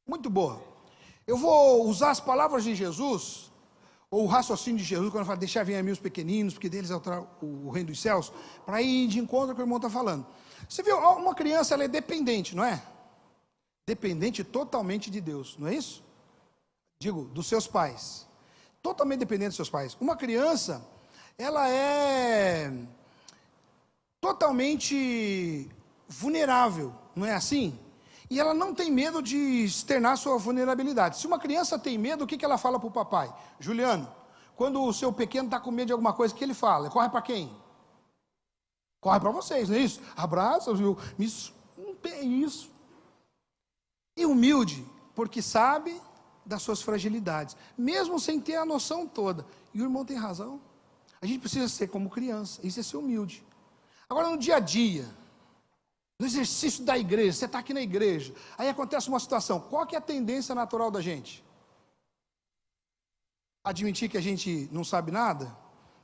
Muito boa. Eu vou usar as palavras de Jesus, ou o raciocínio de Jesus, quando ele fala, deixar vir a mim os pequeninos, porque deles é o reino dos céus, para ir de encontro ao que o irmão está falando. Você viu, uma criança, ela é dependente, não é? Dependente totalmente de Deus, não é isso? Digo, dos seus pais. Totalmente dependente dos seus pais. Uma criança, ela é totalmente vulnerável, não é assim? E ela não tem medo de externar sua vulnerabilidade. Se uma criança tem medo, o que ela fala para o papai? Juliano, quando o seu pequeno está com medo de alguma coisa, o que ele fala? Corre para quem? Corre para vocês, não é isso? Abraça, viu? Isso, não tem isso. E humilde, porque sabe das suas fragilidades, mesmo sem ter a noção toda. E o irmão tem razão. A gente precisa ser como criança, isso é ser humilde. Agora, no dia a dia, no exercício da igreja, você está aqui na igreja, aí acontece uma situação, qual que é a tendência natural da gente? Admitir que a gente não sabe nada?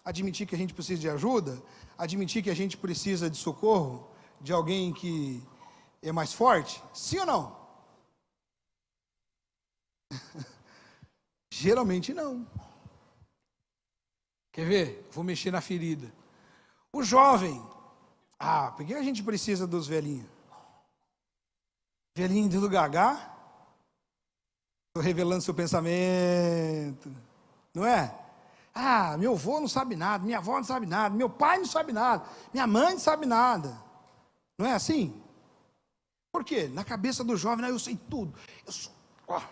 Admitir que a gente precisa de ajuda? Admitir que a gente precisa de socorro? De alguém que é mais forte? Sim ou não? Geralmente não. Quer ver? Vou mexer na ferida. O jovem, por que a gente precisa dos velhinhos? Velhinho do gagá? Estou revelando seu pensamento, não é? Meu avô não sabe nada, minha avó não sabe nada, meu pai não sabe nada, minha mãe não sabe nada. Não é assim? Por quê? Na cabeça do jovem, eu sei tudo. Ó,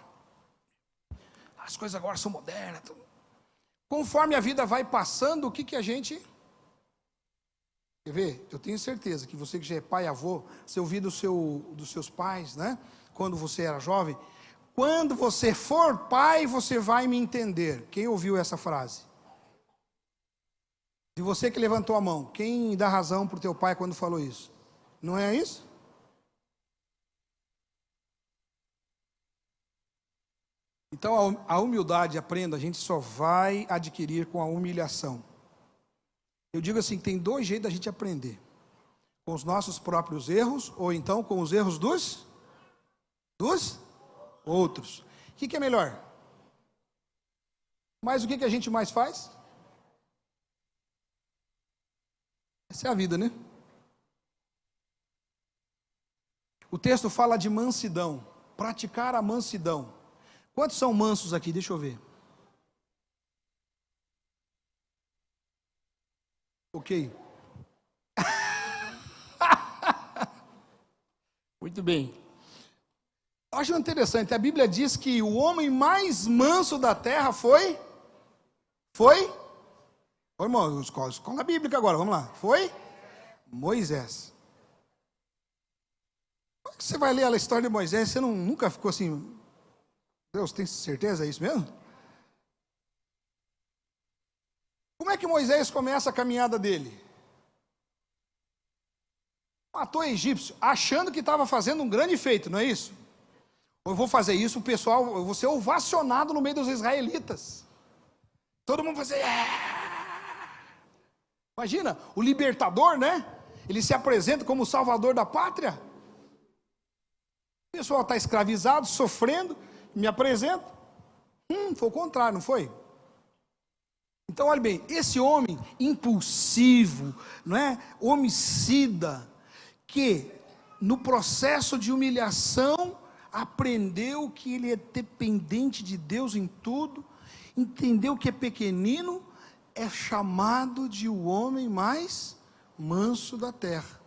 as coisas agora são modernas. Conforme a vida vai passando, o que a gente... Quer ver? Eu tenho certeza que você que já é pai e avô, você ouviu dos seus pais, né? Quando você era jovem. Quando você for pai, você vai me entender. Quem ouviu essa frase? De você que levantou a mão, quem dá razão para o teu pai quando falou isso? Não é isso? Então a humildade, aprenda, a gente só vai adquirir com a humilhação. Eu digo assim, tem dois jeitos da gente aprender. Com os nossos próprios erros, ou então com os erros dos outros. O que é melhor? Mas o que a gente mais faz? Essa é a vida, né? O texto fala de mansidão, praticar a mansidão. Quantos são mansos aqui? Deixa eu ver. Ok. Muito bem. Eu acho interessante, a Bíblia diz que o homem mais manso da terra foi? Ô, irmão, escola bíblica agora, vamos lá. Foi? Moisés. Como é que você vai ler a história de Moisés? Você nunca ficou assim, Deus, tem certeza, é isso mesmo? Como é que Moisés começa a caminhada dele? Matou egípcio, achando que estava fazendo um grande feito, não é isso? Eu vou fazer isso, o pessoal, eu vou ser ovacionado no meio dos israelitas. Todo mundo vai dizer, Imagina, o libertador, né? Ele se apresenta como o salvador da pátria. O pessoal está escravizado, sofrendo, me apresenta. Foi o contrário, não foi? Então, olha bem, esse homem impulsivo, não é? Homicida, que no processo de humilhação aprendeu que ele é dependente de Deus em tudo, entendeu que é pequenino, é chamado de o homem mais manso da terra.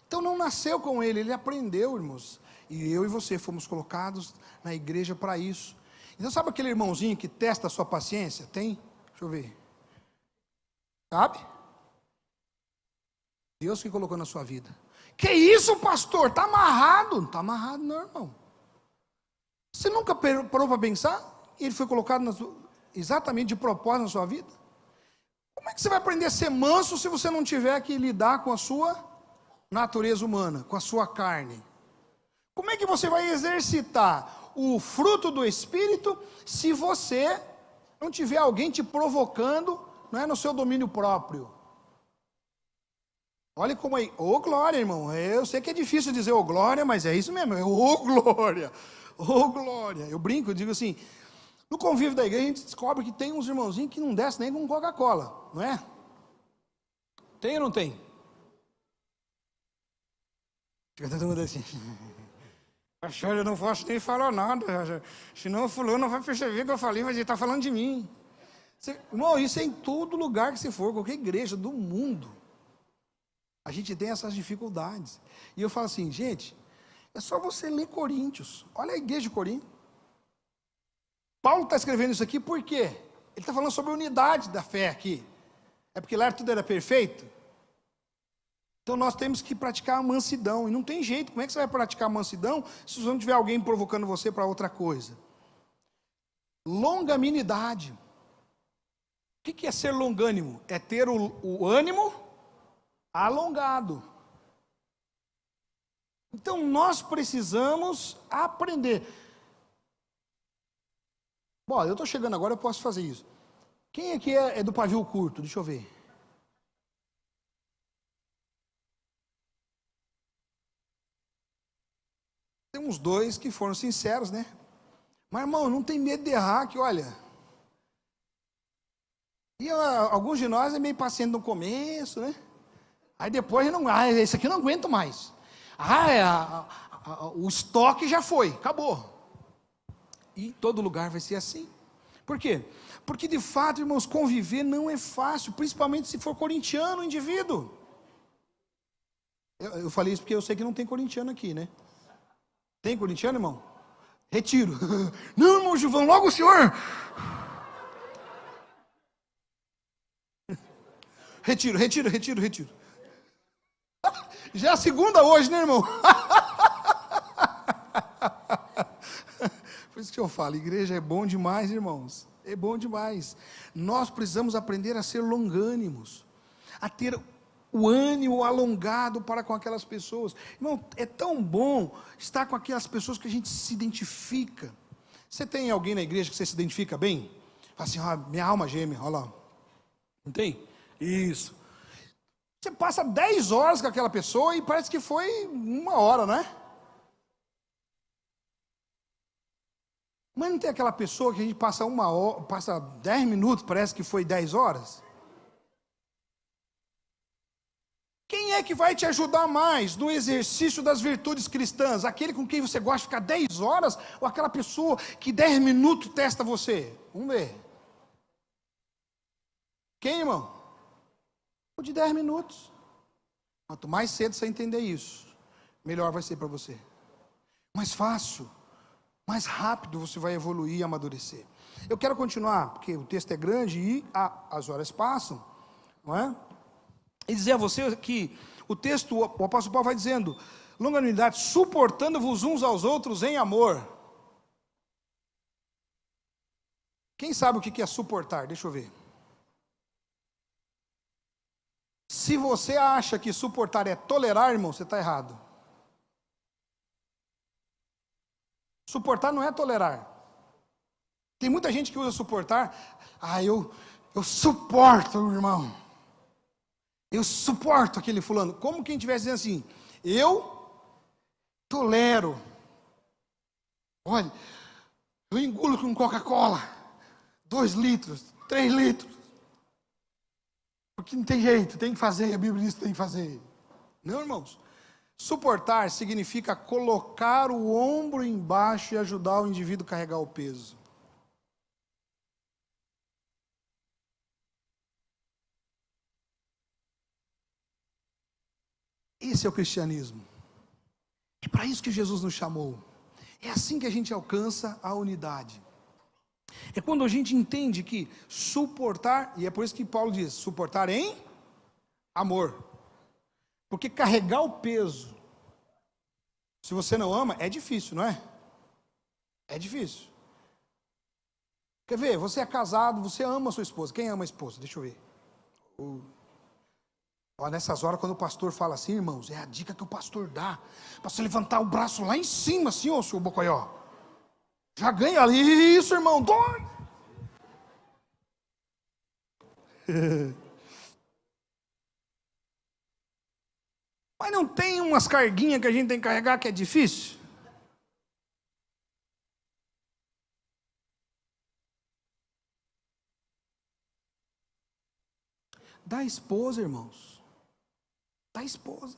Então não nasceu com ele, ele aprendeu, irmãos. E eu e você fomos colocados na igreja para isso. Então sabe aquele irmãozinho que testa a sua paciência? Tem? Deixa eu ver. Sabe? Deus que colocou na sua vida. Que isso, pastor? Está amarrado? Não está amarrado não, irmão. Você nunca parou para pensar? Ele foi colocado exatamente de propósito na sua vida? Como é que você vai aprender a ser manso se você não tiver que lidar com a sua natureza humana, com a sua carne? Como é que você vai exercitar o fruto do Espírito se você não tiver alguém te provocando, não é, no seu domínio próprio? Olha como aí, ô glória, irmão, eu sei que é difícil dizer ô glória, mas é isso mesmo, é ô glória, ô glória. Eu brinco, eu digo assim, no convívio da igreja a gente descobre que tem uns irmãozinhos que não descem nem com Coca-Cola, não é? Tem ou não tem? Fica todo mundo assim, pastor, eu não posso nem falar nada, senão o fulano vai perceber que eu falei, mas ele está falando de mim. Irmão, isso é em todo lugar que você for, qualquer igreja do mundo. A gente tem essas dificuldades. E eu falo assim, gente, é só você ler Coríntios. Olha a igreja de Corinto. Paulo está escrevendo isso aqui por quê? Ele está falando sobre a unidade da fé aqui. É porque lá tudo era perfeito? Então nós temos que praticar a mansidão. E não tem jeito. Como é que você vai praticar a mansidão se você não tiver alguém provocando você para outra coisa? Longanimidade. O que é ser longânimo? É ter o ânimo alongado. Então nós precisamos aprender. Bom, eu estou chegando agora, eu posso fazer isso. Quem aqui é do pavio curto? Deixa eu ver. Tem uns dois que foram sinceros, né? Mas, irmão, não tem medo de errar, que olha. E alguns de nós é meio paciente no começo, né? Aí depois, esse aqui eu não aguento mais. O estoque já foi, acabou. E todo lugar vai ser assim. Por quê? Porque de fato, irmãos, conviver não é fácil, principalmente se for corintiano o indivíduo. Eu falei isso porque eu sei que não tem corintiano aqui, né? Tem corintiano, irmão? Retiro. Não, irmão Gilvão, logo o senhor. Retiro. Já é a segunda hoje, né, irmão? Por isso que eu falo, igreja é bom demais, irmãos. É bom demais. Nós precisamos aprender a ser longânimos, a ter o ânimo alongado para com aquelas pessoas. Irmão, é tão bom estar com aquelas pessoas que a gente se identifica. Você tem alguém na igreja que você se identifica bem? Fala assim, minha alma gêmea, olha lá. Não tem? Isso. Você passa 10 horas com aquela pessoa e parece que foi 1 hora, não é? Mas não tem aquela pessoa que a gente passa 1 hora, passa 10 minutos, parece que foi 10 horas? Quem é que vai te ajudar mais no exercício das virtudes cristãs? Aquele com quem você gosta de ficar 10 horas ou aquela pessoa que 10 minutos testa você? Vamos ver. Quem, irmão? O de 10 minutos. Quanto mais cedo você entender isso, melhor vai ser para você. Mais fácil, mais rápido você vai evoluir e amadurecer. Eu quero continuar, porque o texto é grande e as horas passam, não é? E dizer a você que o texto, o apóstolo Paulo vai dizendo, longanimidade, suportando-vos uns aos outros em amor. Quem sabe o que é suportar? Deixa eu ver. Se você acha que suportar é tolerar, irmão, você está errado. Suportar não é tolerar. Tem muita gente que usa suportar. Eu suporto, irmão. Eu suporto aquele fulano. Como quem estivesse dizendo assim, eu tolero. Olha, eu engulo com Coca-Cola. 2 litros, 3 litros. Porque não tem jeito, tem que fazer, a Bíblia diz que tem que fazer. Não, irmãos. Suportar significa colocar o ombro embaixo e ajudar o indivíduo a carregar o peso. Esse é o cristianismo. É para isso que Jesus nos chamou. É assim que a gente alcança a unidade. É quando a gente entende que suportar, e é por isso que Paulo diz, suportar em amor. Porque carregar o peso, se você não ama, é difícil, não é? É difícil. Quer ver? Você é casado, você ama a sua esposa. Quem ama a esposa? Deixa eu ver. Nessas horas, quando o pastor fala assim, irmãos, é a dica que o pastor dá. Para você levantar o braço lá em cima, assim, ó, seu bocoió. Já ganha ali, isso, irmão, doido. Mas não tem umas carguinhas que a gente tem que carregar que é difícil? Da esposa, irmãos. Da esposa.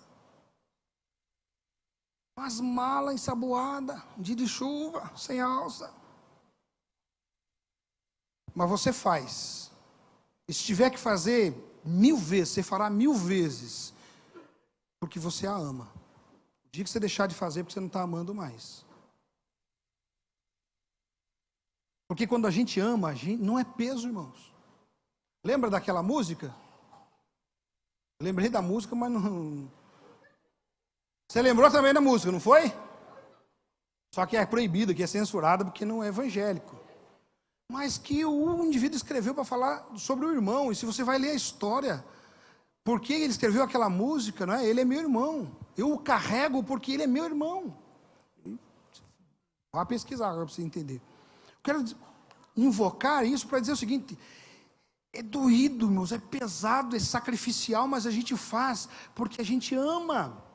As malas ensaboadas, dia de chuva, sem alça. Mas você faz. E se tiver que fazer 1000 vezes, você fará 1000 vezes. Porque você a ama. O dia que você deixar de fazer, porque você não está amando mais. Porque quando a gente ama, a gente não é peso, irmãos. Lembra daquela música? Lembrei da música, mas não... Você lembrou também da música, não foi? Só que é proibida, que é censurada, porque não é evangélico. Mas que o indivíduo escreveu para falar sobre o irmão. E se você vai ler a história, por que ele escreveu aquela música, não é? Ele é meu irmão. Eu o carrego porque ele é meu irmão. Vá pesquisar agora para você entender. Eu quero invocar isso para dizer o seguinte: é doído, irmãos, é pesado, é sacrificial, mas a gente faz porque a gente ama.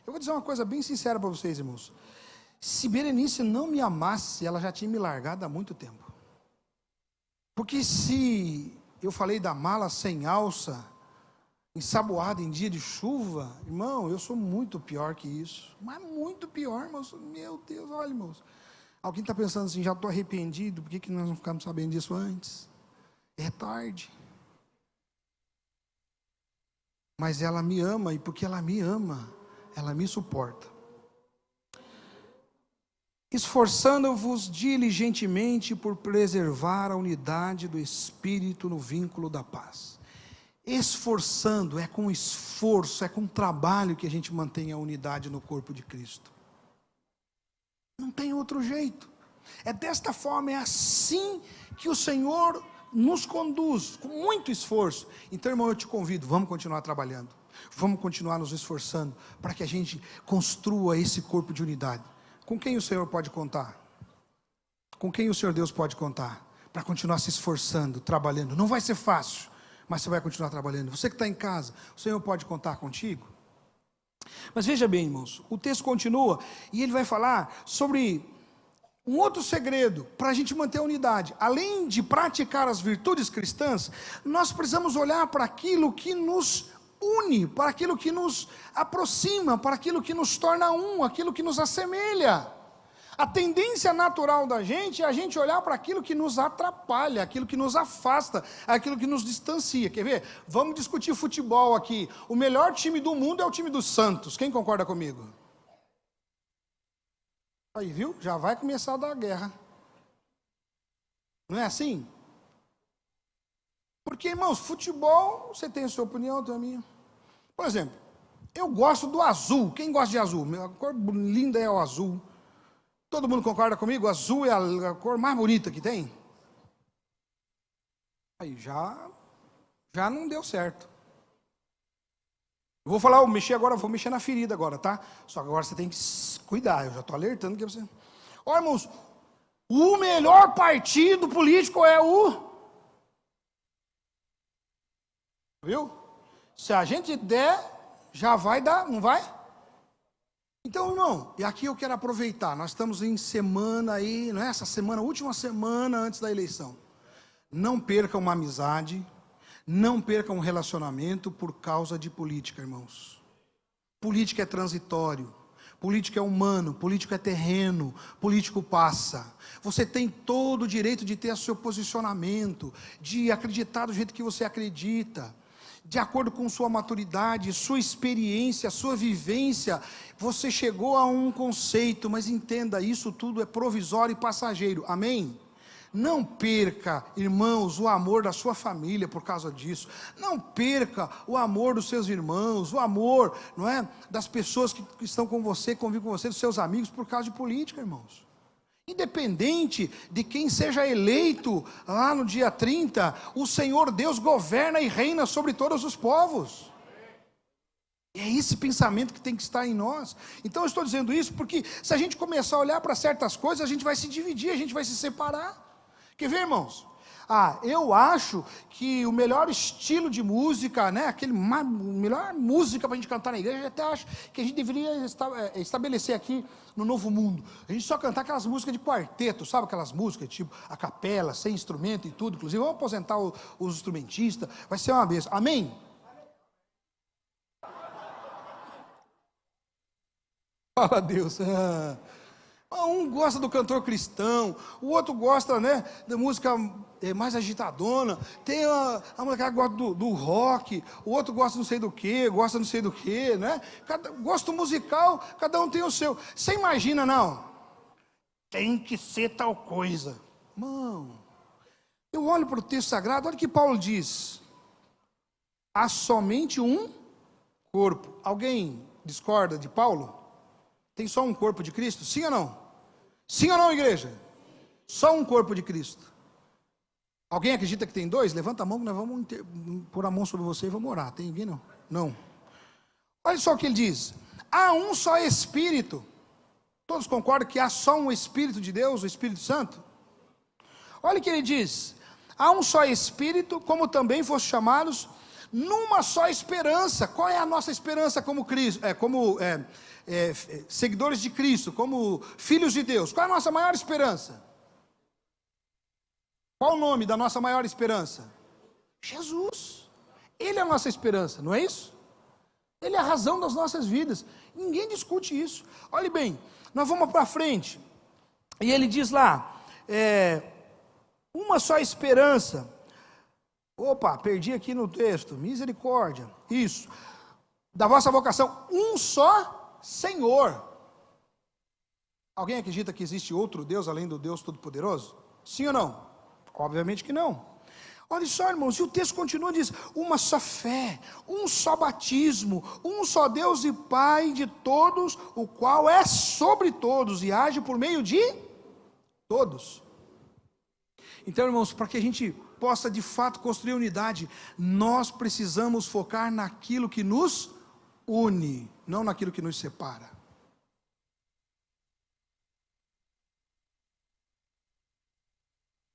Eu vou dizer uma coisa bem sincera para vocês, irmãos. Se Berenice não me amasse, ela já tinha me largado há muito tempo. Porque se eu falei da mala sem alça, ensaboada em dia de chuva, irmão, eu sou muito pior que isso. Mas muito pior, irmãos. Meu Deus, olha, irmãos. Alguém está pensando assim, já estou arrependido, por que nós não ficamos sabendo disso antes? É tarde. Mas ela me ama, e porque ela me ama, ela me suporta. esforçando-vos diligentemente por preservar a unidade do Espírito no vínculo da paz. Esforçando, é com esforço, é com trabalho que a gente mantém a unidade no corpo de Cristo. Não tem outro jeito. É desta forma, é assim que o Senhor nos conduz, com muito esforço. Então, irmão, eu te convido, vamos continuar trabalhando. Vamos continuar nos esforçando, para que a gente construa esse corpo de unidade. Com quem o Senhor pode contar? Com quem o Senhor Deus pode contar? Para continuar se esforçando, trabalhando. Não vai ser fácil, mas você vai continuar trabalhando. Você que está em casa, o Senhor pode contar contigo? Mas veja bem, irmãos, o texto continua, e ele vai falar sobre um outro segredo para a gente manter a unidade. Além de praticar as virtudes cristãs, nós precisamos olhar para aquilo que nos une, para aquilo que nos aproxima, para aquilo que nos torna um, aquilo que nos assemelha. A tendência natural da gente é a gente olhar para aquilo que nos atrapalha, aquilo que nos afasta, aquilo que nos distancia. Quer ver? Vamos discutir futebol aqui. O melhor time do mundo é o time do Santos. Quem concorda comigo? Aí, viu? Já vai começar a dar guerra. Não é assim? Porque, irmãos, futebol, você tem a sua opinião, eu tenho a minha. Por exemplo, eu gosto do azul. Quem gosta de azul? A cor linda é o azul. Todo mundo concorda comigo? O azul é a cor mais bonita que tem? Aí já não deu certo. Eu vou falar, vou mexer na ferida agora, tá? Só que agora você tem que cuidar, eu já estou alertando que você... Ó, irmãos, o melhor partido político é o... Viu? Se a gente der, já vai dar, não vai? Então, irmão, e aqui eu quero aproveitar, nós estamos em semana aí, não é? Essa semana, última semana antes da eleição. Não perca uma amizade, não perca um relacionamento por causa de política, irmãos. Política é transitório, política é humano, político é terreno, político passa. Você tem todo o direito de ter o seu posicionamento, de acreditar do jeito que você acredita, de acordo com sua maturidade, sua experiência, sua vivência. Você chegou a um conceito, mas entenda, isso tudo é provisório e passageiro, amém? Não perca, irmãos, o amor da sua família por causa disso. Não perca o amor dos seus irmãos, o amor, não é, das pessoas que estão com você, convivem com você, dos seus amigos, por causa de política, irmãos. Independente de quem seja eleito lá no dia 30, o Senhor Deus governa e reina sobre todos os povos. E é esse pensamento que tem que estar em nós. Então eu estou dizendo isso porque se a gente começar a olhar para certas coisas, a gente vai se dividir, a gente vai se separar. Quer ver, irmãos? Eu acho que o melhor estilo de música, né, melhor música para a gente cantar na igreja, eu até acho que a gente deveria estabelecer aqui no Novo Mundo. A gente só cantar aquelas músicas de quarteto, sabe? Aquelas músicas tipo a capela, sem instrumento e tudo. Inclusive, vamos aposentar os instrumentistas. Vai ser uma bênção. Amém? Fala a Deus. Um gosta do cantor cristão, o outro gosta, né, da música mais agitadona. Tem a mulher que gosta do rock, o outro gosta não sei do que, gosta não sei do que, né? Gosto musical, cada um tem o seu. Você imagina, não? Tem que ser tal coisa. Irmão, eu olho para o texto sagrado, olha o que Paulo diz. Há somente um corpo. Alguém discorda de Paulo? Tem só um corpo de Cristo? Sim ou não? Sim ou não, igreja? Só um corpo de Cristo. Alguém acredita que tem dois? Levanta a mão que nós vamos pôr a mão sobre você e vamos orar. Tem alguém não? Não. Olha só o que ele diz. Há um só Espírito. Todos concordam que há só um Espírito de Deus, o Espírito Santo? Olha o que ele diz. Há um só Espírito, como também foste chamados numa só esperança. Qual é a nossa esperança como Cristo? Seguidores de Cristo, como filhos de Deus. Qual é a nossa maior esperança? Qual o nome da nossa maior esperança? Jesus. Ele é a nossa esperança, não é isso? Ele é a razão das nossas vidas. Ninguém discute isso. Olhe bem, nós vamos para frente. E ele diz lá, uma só esperança. Opa, perdi aqui no texto. Misericórdia. Isso. Da vossa vocação, um só Senhor. Alguém acredita que existe outro Deus além do Deus Todo-Poderoso? Sim ou não? Obviamente que não. Olha só, irmãos, e o texto continua, diz: uma só fé, um só batismo, um só Deus e Pai de todos, o qual é sobre todos e age por meio de todos. Então, irmãos, para que a gente possa de fato construir unidade, nós precisamos focar naquilo que nos une, não naquilo que nos separa.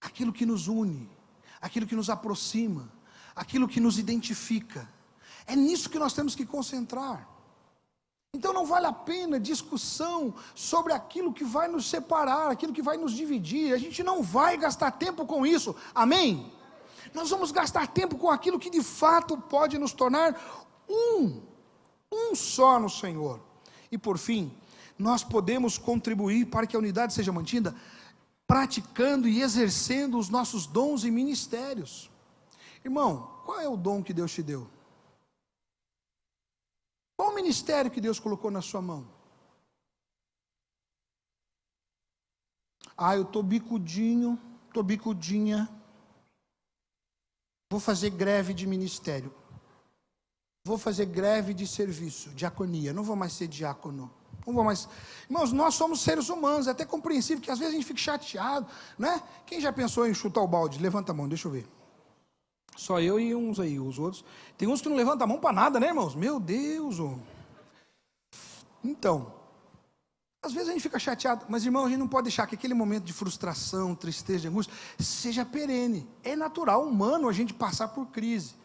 Aquilo que nos une, aquilo que nos aproxima, aquilo que nos identifica. É nisso que nós temos que concentrar. Então não vale a pena discussão sobre aquilo que vai nos separar, aquilo que vai nos dividir. A gente não vai gastar tempo com isso, amém? Nós vamos gastar tempo com aquilo que de fato pode nos tornar um só no Senhor. E por fim, nós podemos contribuir para que a unidade seja mantida, praticando e exercendo os nossos dons e ministérios. Irmão, qual é o dom que Deus te deu? Qual o ministério que Deus colocou na sua mão? Eu estou bicudinho, estou bicudinha, vou fazer greve de ministério, vou fazer greve de serviço, diaconia, não vou mais ser diácono. Não vou mais. Irmãos, nós somos seres humanos, é até compreensível que às vezes a gente fica chateado, né? Quem já pensou em chutar o balde? Levanta a mão, deixa eu ver. Só eu e uns aí, os outros. Tem uns que não levantam a mão para nada, né, irmãos? Meu Deus! Então, às vezes a gente fica chateado, mas, irmão, a gente não pode deixar que aquele momento de frustração, tristeza, de angústia, seja perene. É natural, humano, a gente passar por crise.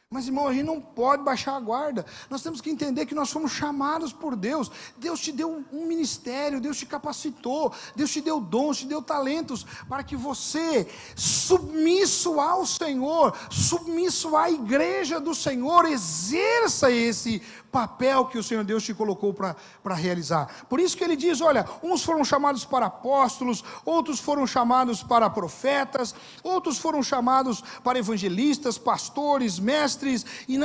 Mas, irmão, a gente não pode baixar a guarda. Nós temos que entender que nós fomos chamados por Deus. Deus te deu um ministério, Deus te capacitou, Deus te deu dons, te deu talentos, para que você, submisso ao Senhor, submisso à igreja do Senhor, exerça esse papel que o Senhor Deus te colocou para realizar. Por isso que ele diz, olha, uns foram chamados para apóstolos, outros foram chamados para profetas, outros foram chamados para evangelistas, pastores, mestres, e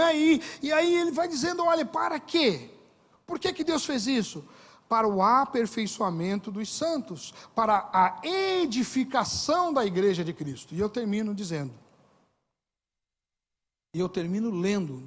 aí ele vai dizendo, olha, para quê? Por que Deus fez isso? Para o aperfeiçoamento dos santos, para a edificação da igreja de Cristo. E eu termino lendo,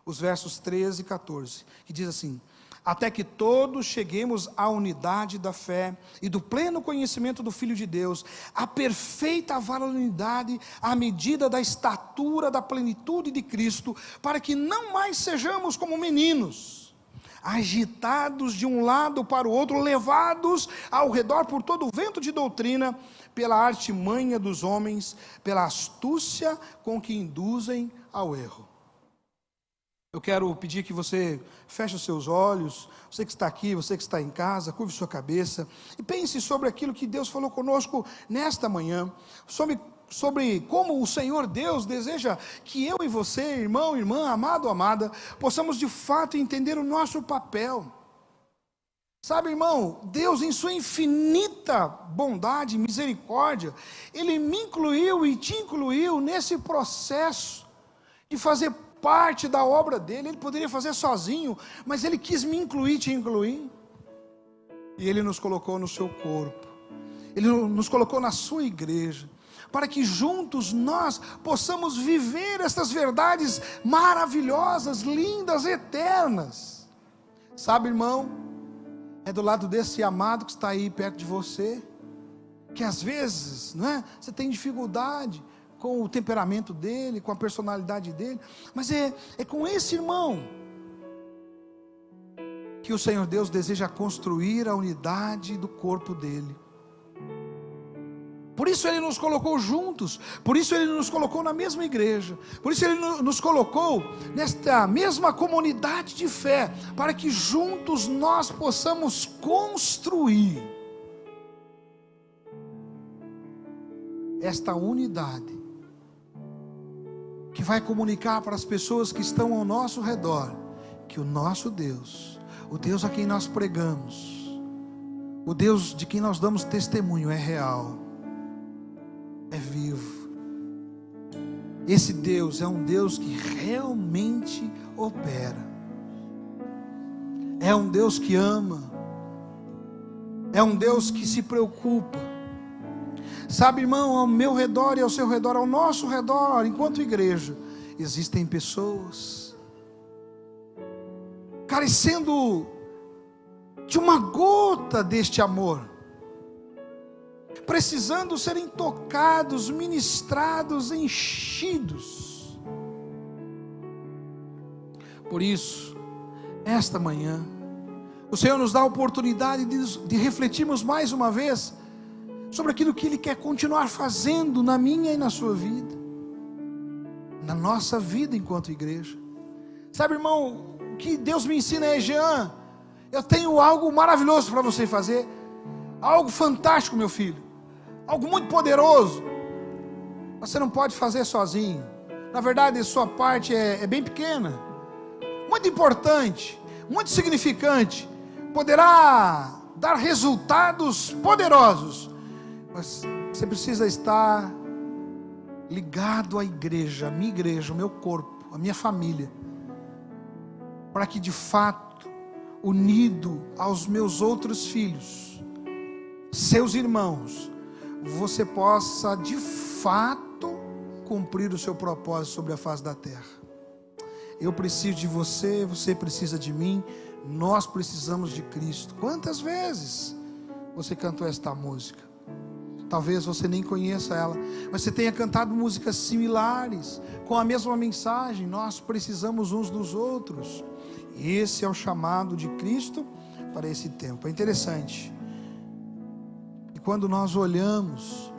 os versos 13 e 14, que diz assim: até que todos cheguemos à unidade da fé e do pleno conhecimento do Filho de Deus, à perfeita varonilidade, à medida da estatura da plenitude de Cristo, para que não mais sejamos como meninos, agitados de um lado para o outro, levados ao redor por todo o vento de doutrina, pela artimanha dos homens, pela astúcia com que induzem ao erro. Eu quero pedir que você feche os seus olhos, você que está aqui, você que está em casa, curve sua cabeça e pense sobre aquilo que Deus falou conosco nesta manhã, sobre como o Senhor Deus deseja que eu e você, irmão, irmã, amado, amada, possamos de fato entender o nosso papel. Sabe, irmão, Deus em sua infinita bondade e misericórdia, Ele me incluiu e te incluiu nesse processo de fazer parte da obra dele. Ele poderia fazer sozinho, mas Ele quis me incluir, te incluir, e Ele nos colocou no seu corpo, Ele nos colocou na sua igreja, para que juntos nós possamos viver essas verdades maravilhosas, lindas, eternas. Sabe, irmão, é do lado desse amado que está aí perto de você, que às vezes, não é? Você tem dificuldade com o temperamento dele, com a personalidade dele, mas é com esse irmão que o Senhor Deus deseja construir a unidade do corpo dele. Por isso Ele nos colocou juntos, por isso Ele nos colocou na mesma igreja, por isso Ele nos colocou nesta mesma comunidade de fé, para que juntos nós possamos construir esta unidade, que vai comunicar para as pessoas que estão ao nosso redor, que o nosso Deus, o Deus a quem nós pregamos, o Deus de quem nós damos testemunho é real, é vivo. Esse Deus é um Deus que realmente opera, é um Deus que ama, é um Deus que se preocupa. Sabe, irmão, ao meu redor e ao seu redor, ao nosso redor, enquanto igreja, existem pessoas carecendo de uma gota deste amor, precisando serem tocados, ministrados, enchidos. Por isso, esta manhã, o Senhor nos dá a oportunidade de refletirmos mais uma vez sobre aquilo que Ele quer continuar fazendo na minha e na sua vida, na nossa vida enquanto igreja. Sabe, irmão, o que Deus me ensina é: Jean, eu tenho algo maravilhoso para você fazer, algo fantástico, meu filho, algo muito poderoso. Você não pode fazer sozinho. Na verdade, a sua parte é bem pequena, muito importante, muito significante, poderá dar resultados poderosos, mas você precisa estar ligado à igreja, a minha igreja, o meu corpo, a minha família, para que de fato, unido aos meus outros filhos, seus irmãos, você possa de fato cumprir o seu propósito sobre a face da terra. Eu preciso de você, você precisa de mim, nós precisamos de Cristo. Quantas vezes você cantou esta música? Talvez você nem conheça ela, mas você tenha cantado músicas similares, com a mesma mensagem: nós precisamos uns dos outros. Esse é o chamado de Cristo para esse tempo. É interessante, e quando nós olhamos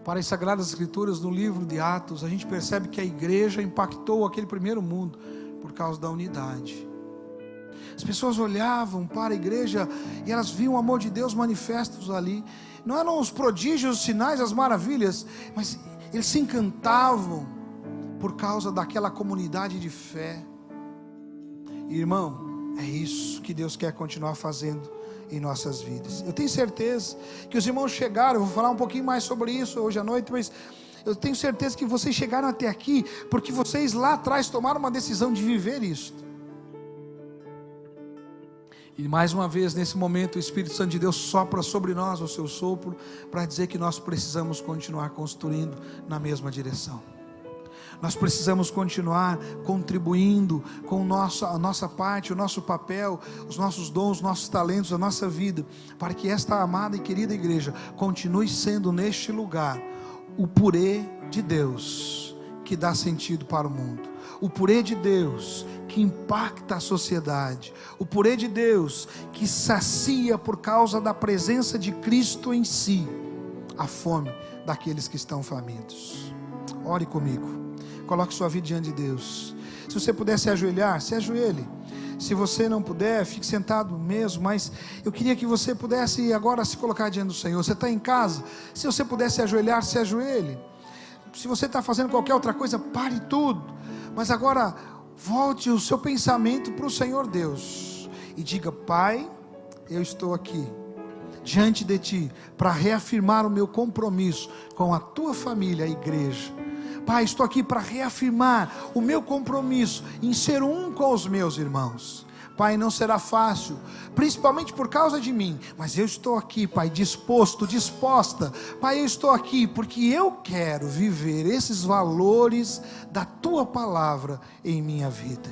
para as Sagradas Escrituras no livro de Atos, a gente percebe que a igreja impactou aquele primeiro mundo por causa da unidade. As pessoas olhavam para a igreja e elas viam o amor de Deus manifestos ali. Não eram os prodígios, os sinais, as maravilhas, mas eles se encantavam por causa daquela comunidade de fé. Irmão, é isso que Deus quer continuar fazendo em nossas vidas. Eu tenho certeza que os irmãos chegaram, eu vou falar um pouquinho mais sobre isso hoje à noite, mas eu tenho certeza que vocês chegaram até aqui porque vocês lá atrás tomaram uma decisão de viver isso. E mais uma vez, nesse momento, o Espírito Santo de Deus sopra sobre nós o seu sopro, para dizer que nós precisamos continuar construindo na mesma direção. Nós precisamos continuar contribuindo com a nossa parte, o nosso papel, os nossos dons, os nossos talentos, a nossa vida, para que esta amada e querida igreja continue sendo neste lugar o purê de Deus que dá sentido para o mundo, o purê de Deus que impacta a sociedade, o purê de Deus que sacia por causa da presença de Cristo em si a fome daqueles que estão famintos. Ore comigo, coloque sua vida diante de Deus. Se você puder se ajoelhar, se ajoelhe. Se você não puder, fique sentado mesmo, mas eu queria que você pudesse agora se colocar diante do Senhor. Você está em casa, se você puder se ajoelhar, se ajoelhe. Se você está fazendo qualquer outra coisa, pare tudo, mas agora volte o seu pensamento para o Senhor Deus e diga: Pai, eu estou aqui diante de Ti para reafirmar o meu compromisso com a Tua família, a igreja. Pai, estou aqui para reafirmar o meu compromisso em ser um com os meus irmãos. Pai, não será fácil, principalmente por causa de mim, mas eu estou aqui, Pai, disposto, disposta. Pai, eu estou aqui porque eu quero viver esses valores da Tua palavra em minha vida.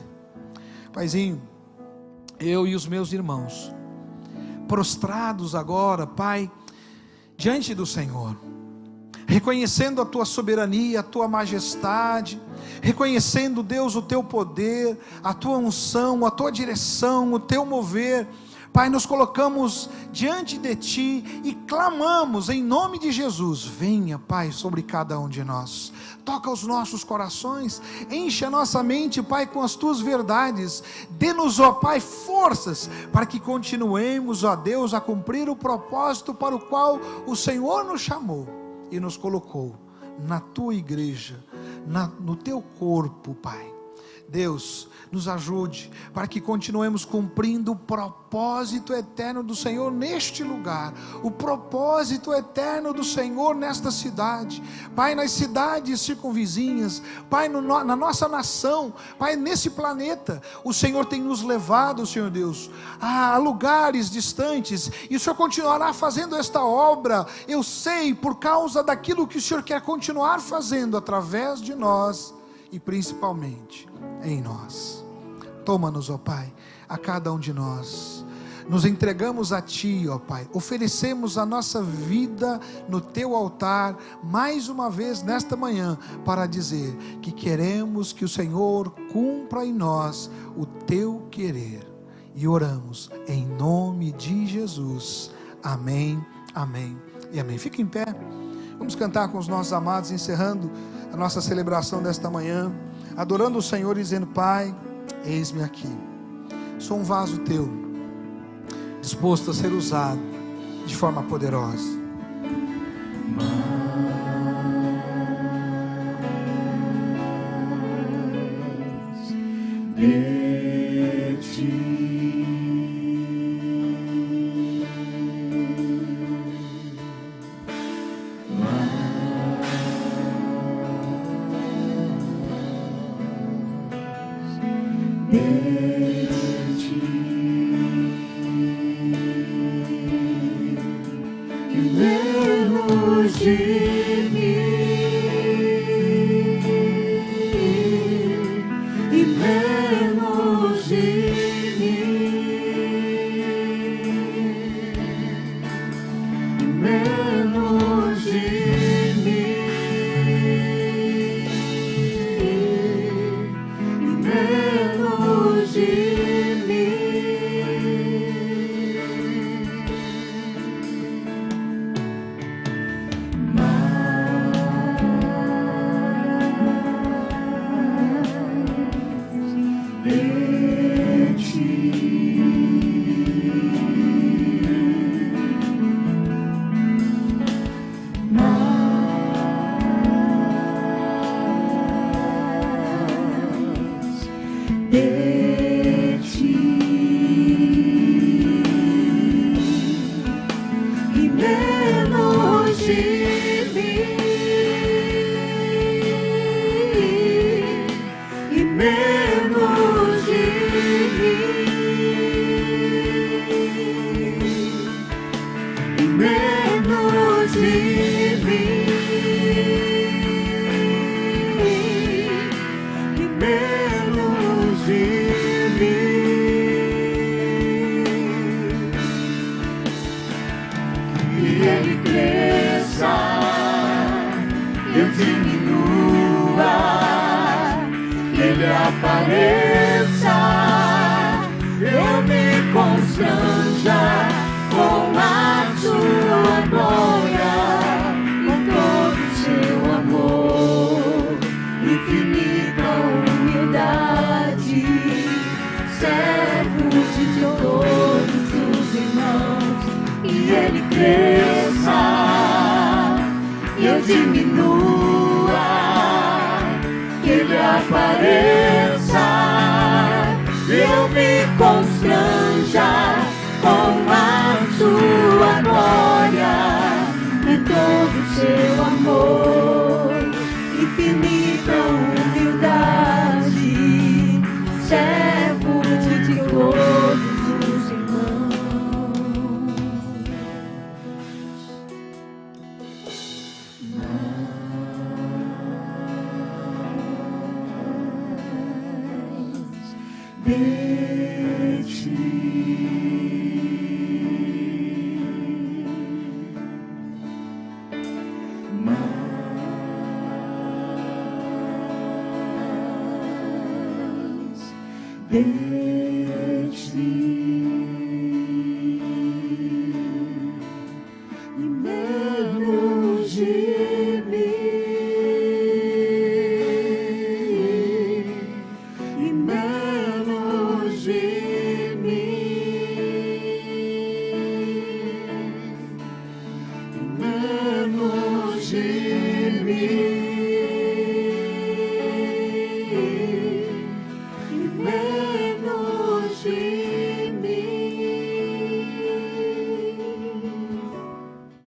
Paizinho, eu e os meus irmãos, prostrados agora, Pai, diante do Senhor, reconhecendo a Tua soberania, a Tua majestade, reconhecendo, Deus, o Teu poder, a Tua unção, a Tua direção, o Teu mover. Pai, nos colocamos diante de Ti e clamamos em nome de Jesus: venha, Pai, sobre cada um de nós, toca os nossos corações, enche a nossa mente, Pai, com as Tuas verdades, dê-nos, ó Pai, forças, para que continuemos, ó Deus, a cumprir o propósito para o qual o Senhor nos chamou e nos colocou na Tua igreja, no Teu corpo, Pai. Deus, nos ajude para que continuemos cumprindo o propósito eterno do Senhor neste lugar, o propósito eterno do Senhor nesta cidade, Pai, nas cidades circunvizinhas, Pai, na nossa nação, Pai, nesse planeta. O Senhor tem nos levado, Senhor Deus, a lugares distantes, e o Senhor continuará fazendo esta obra, eu sei, por causa daquilo que o Senhor quer continuar fazendo através de nós, e principalmente em nós. Toma-nos, ó Pai, a cada um de nós, nos entregamos a Ti, ó Pai, oferecemos a nossa vida no Teu altar, mais uma vez nesta manhã, para dizer que queremos que o Senhor cumpra em nós o Teu querer, e oramos em nome de Jesus, amém, amém e amém. Fique em pé, vamos cantar com os nossos amados, encerrando a nossa celebração desta manhã, adorando o Senhor e dizendo: Pai, eis-me aqui, sou um vaso Teu, disposto a ser usado de forma poderosa. Menos de mim.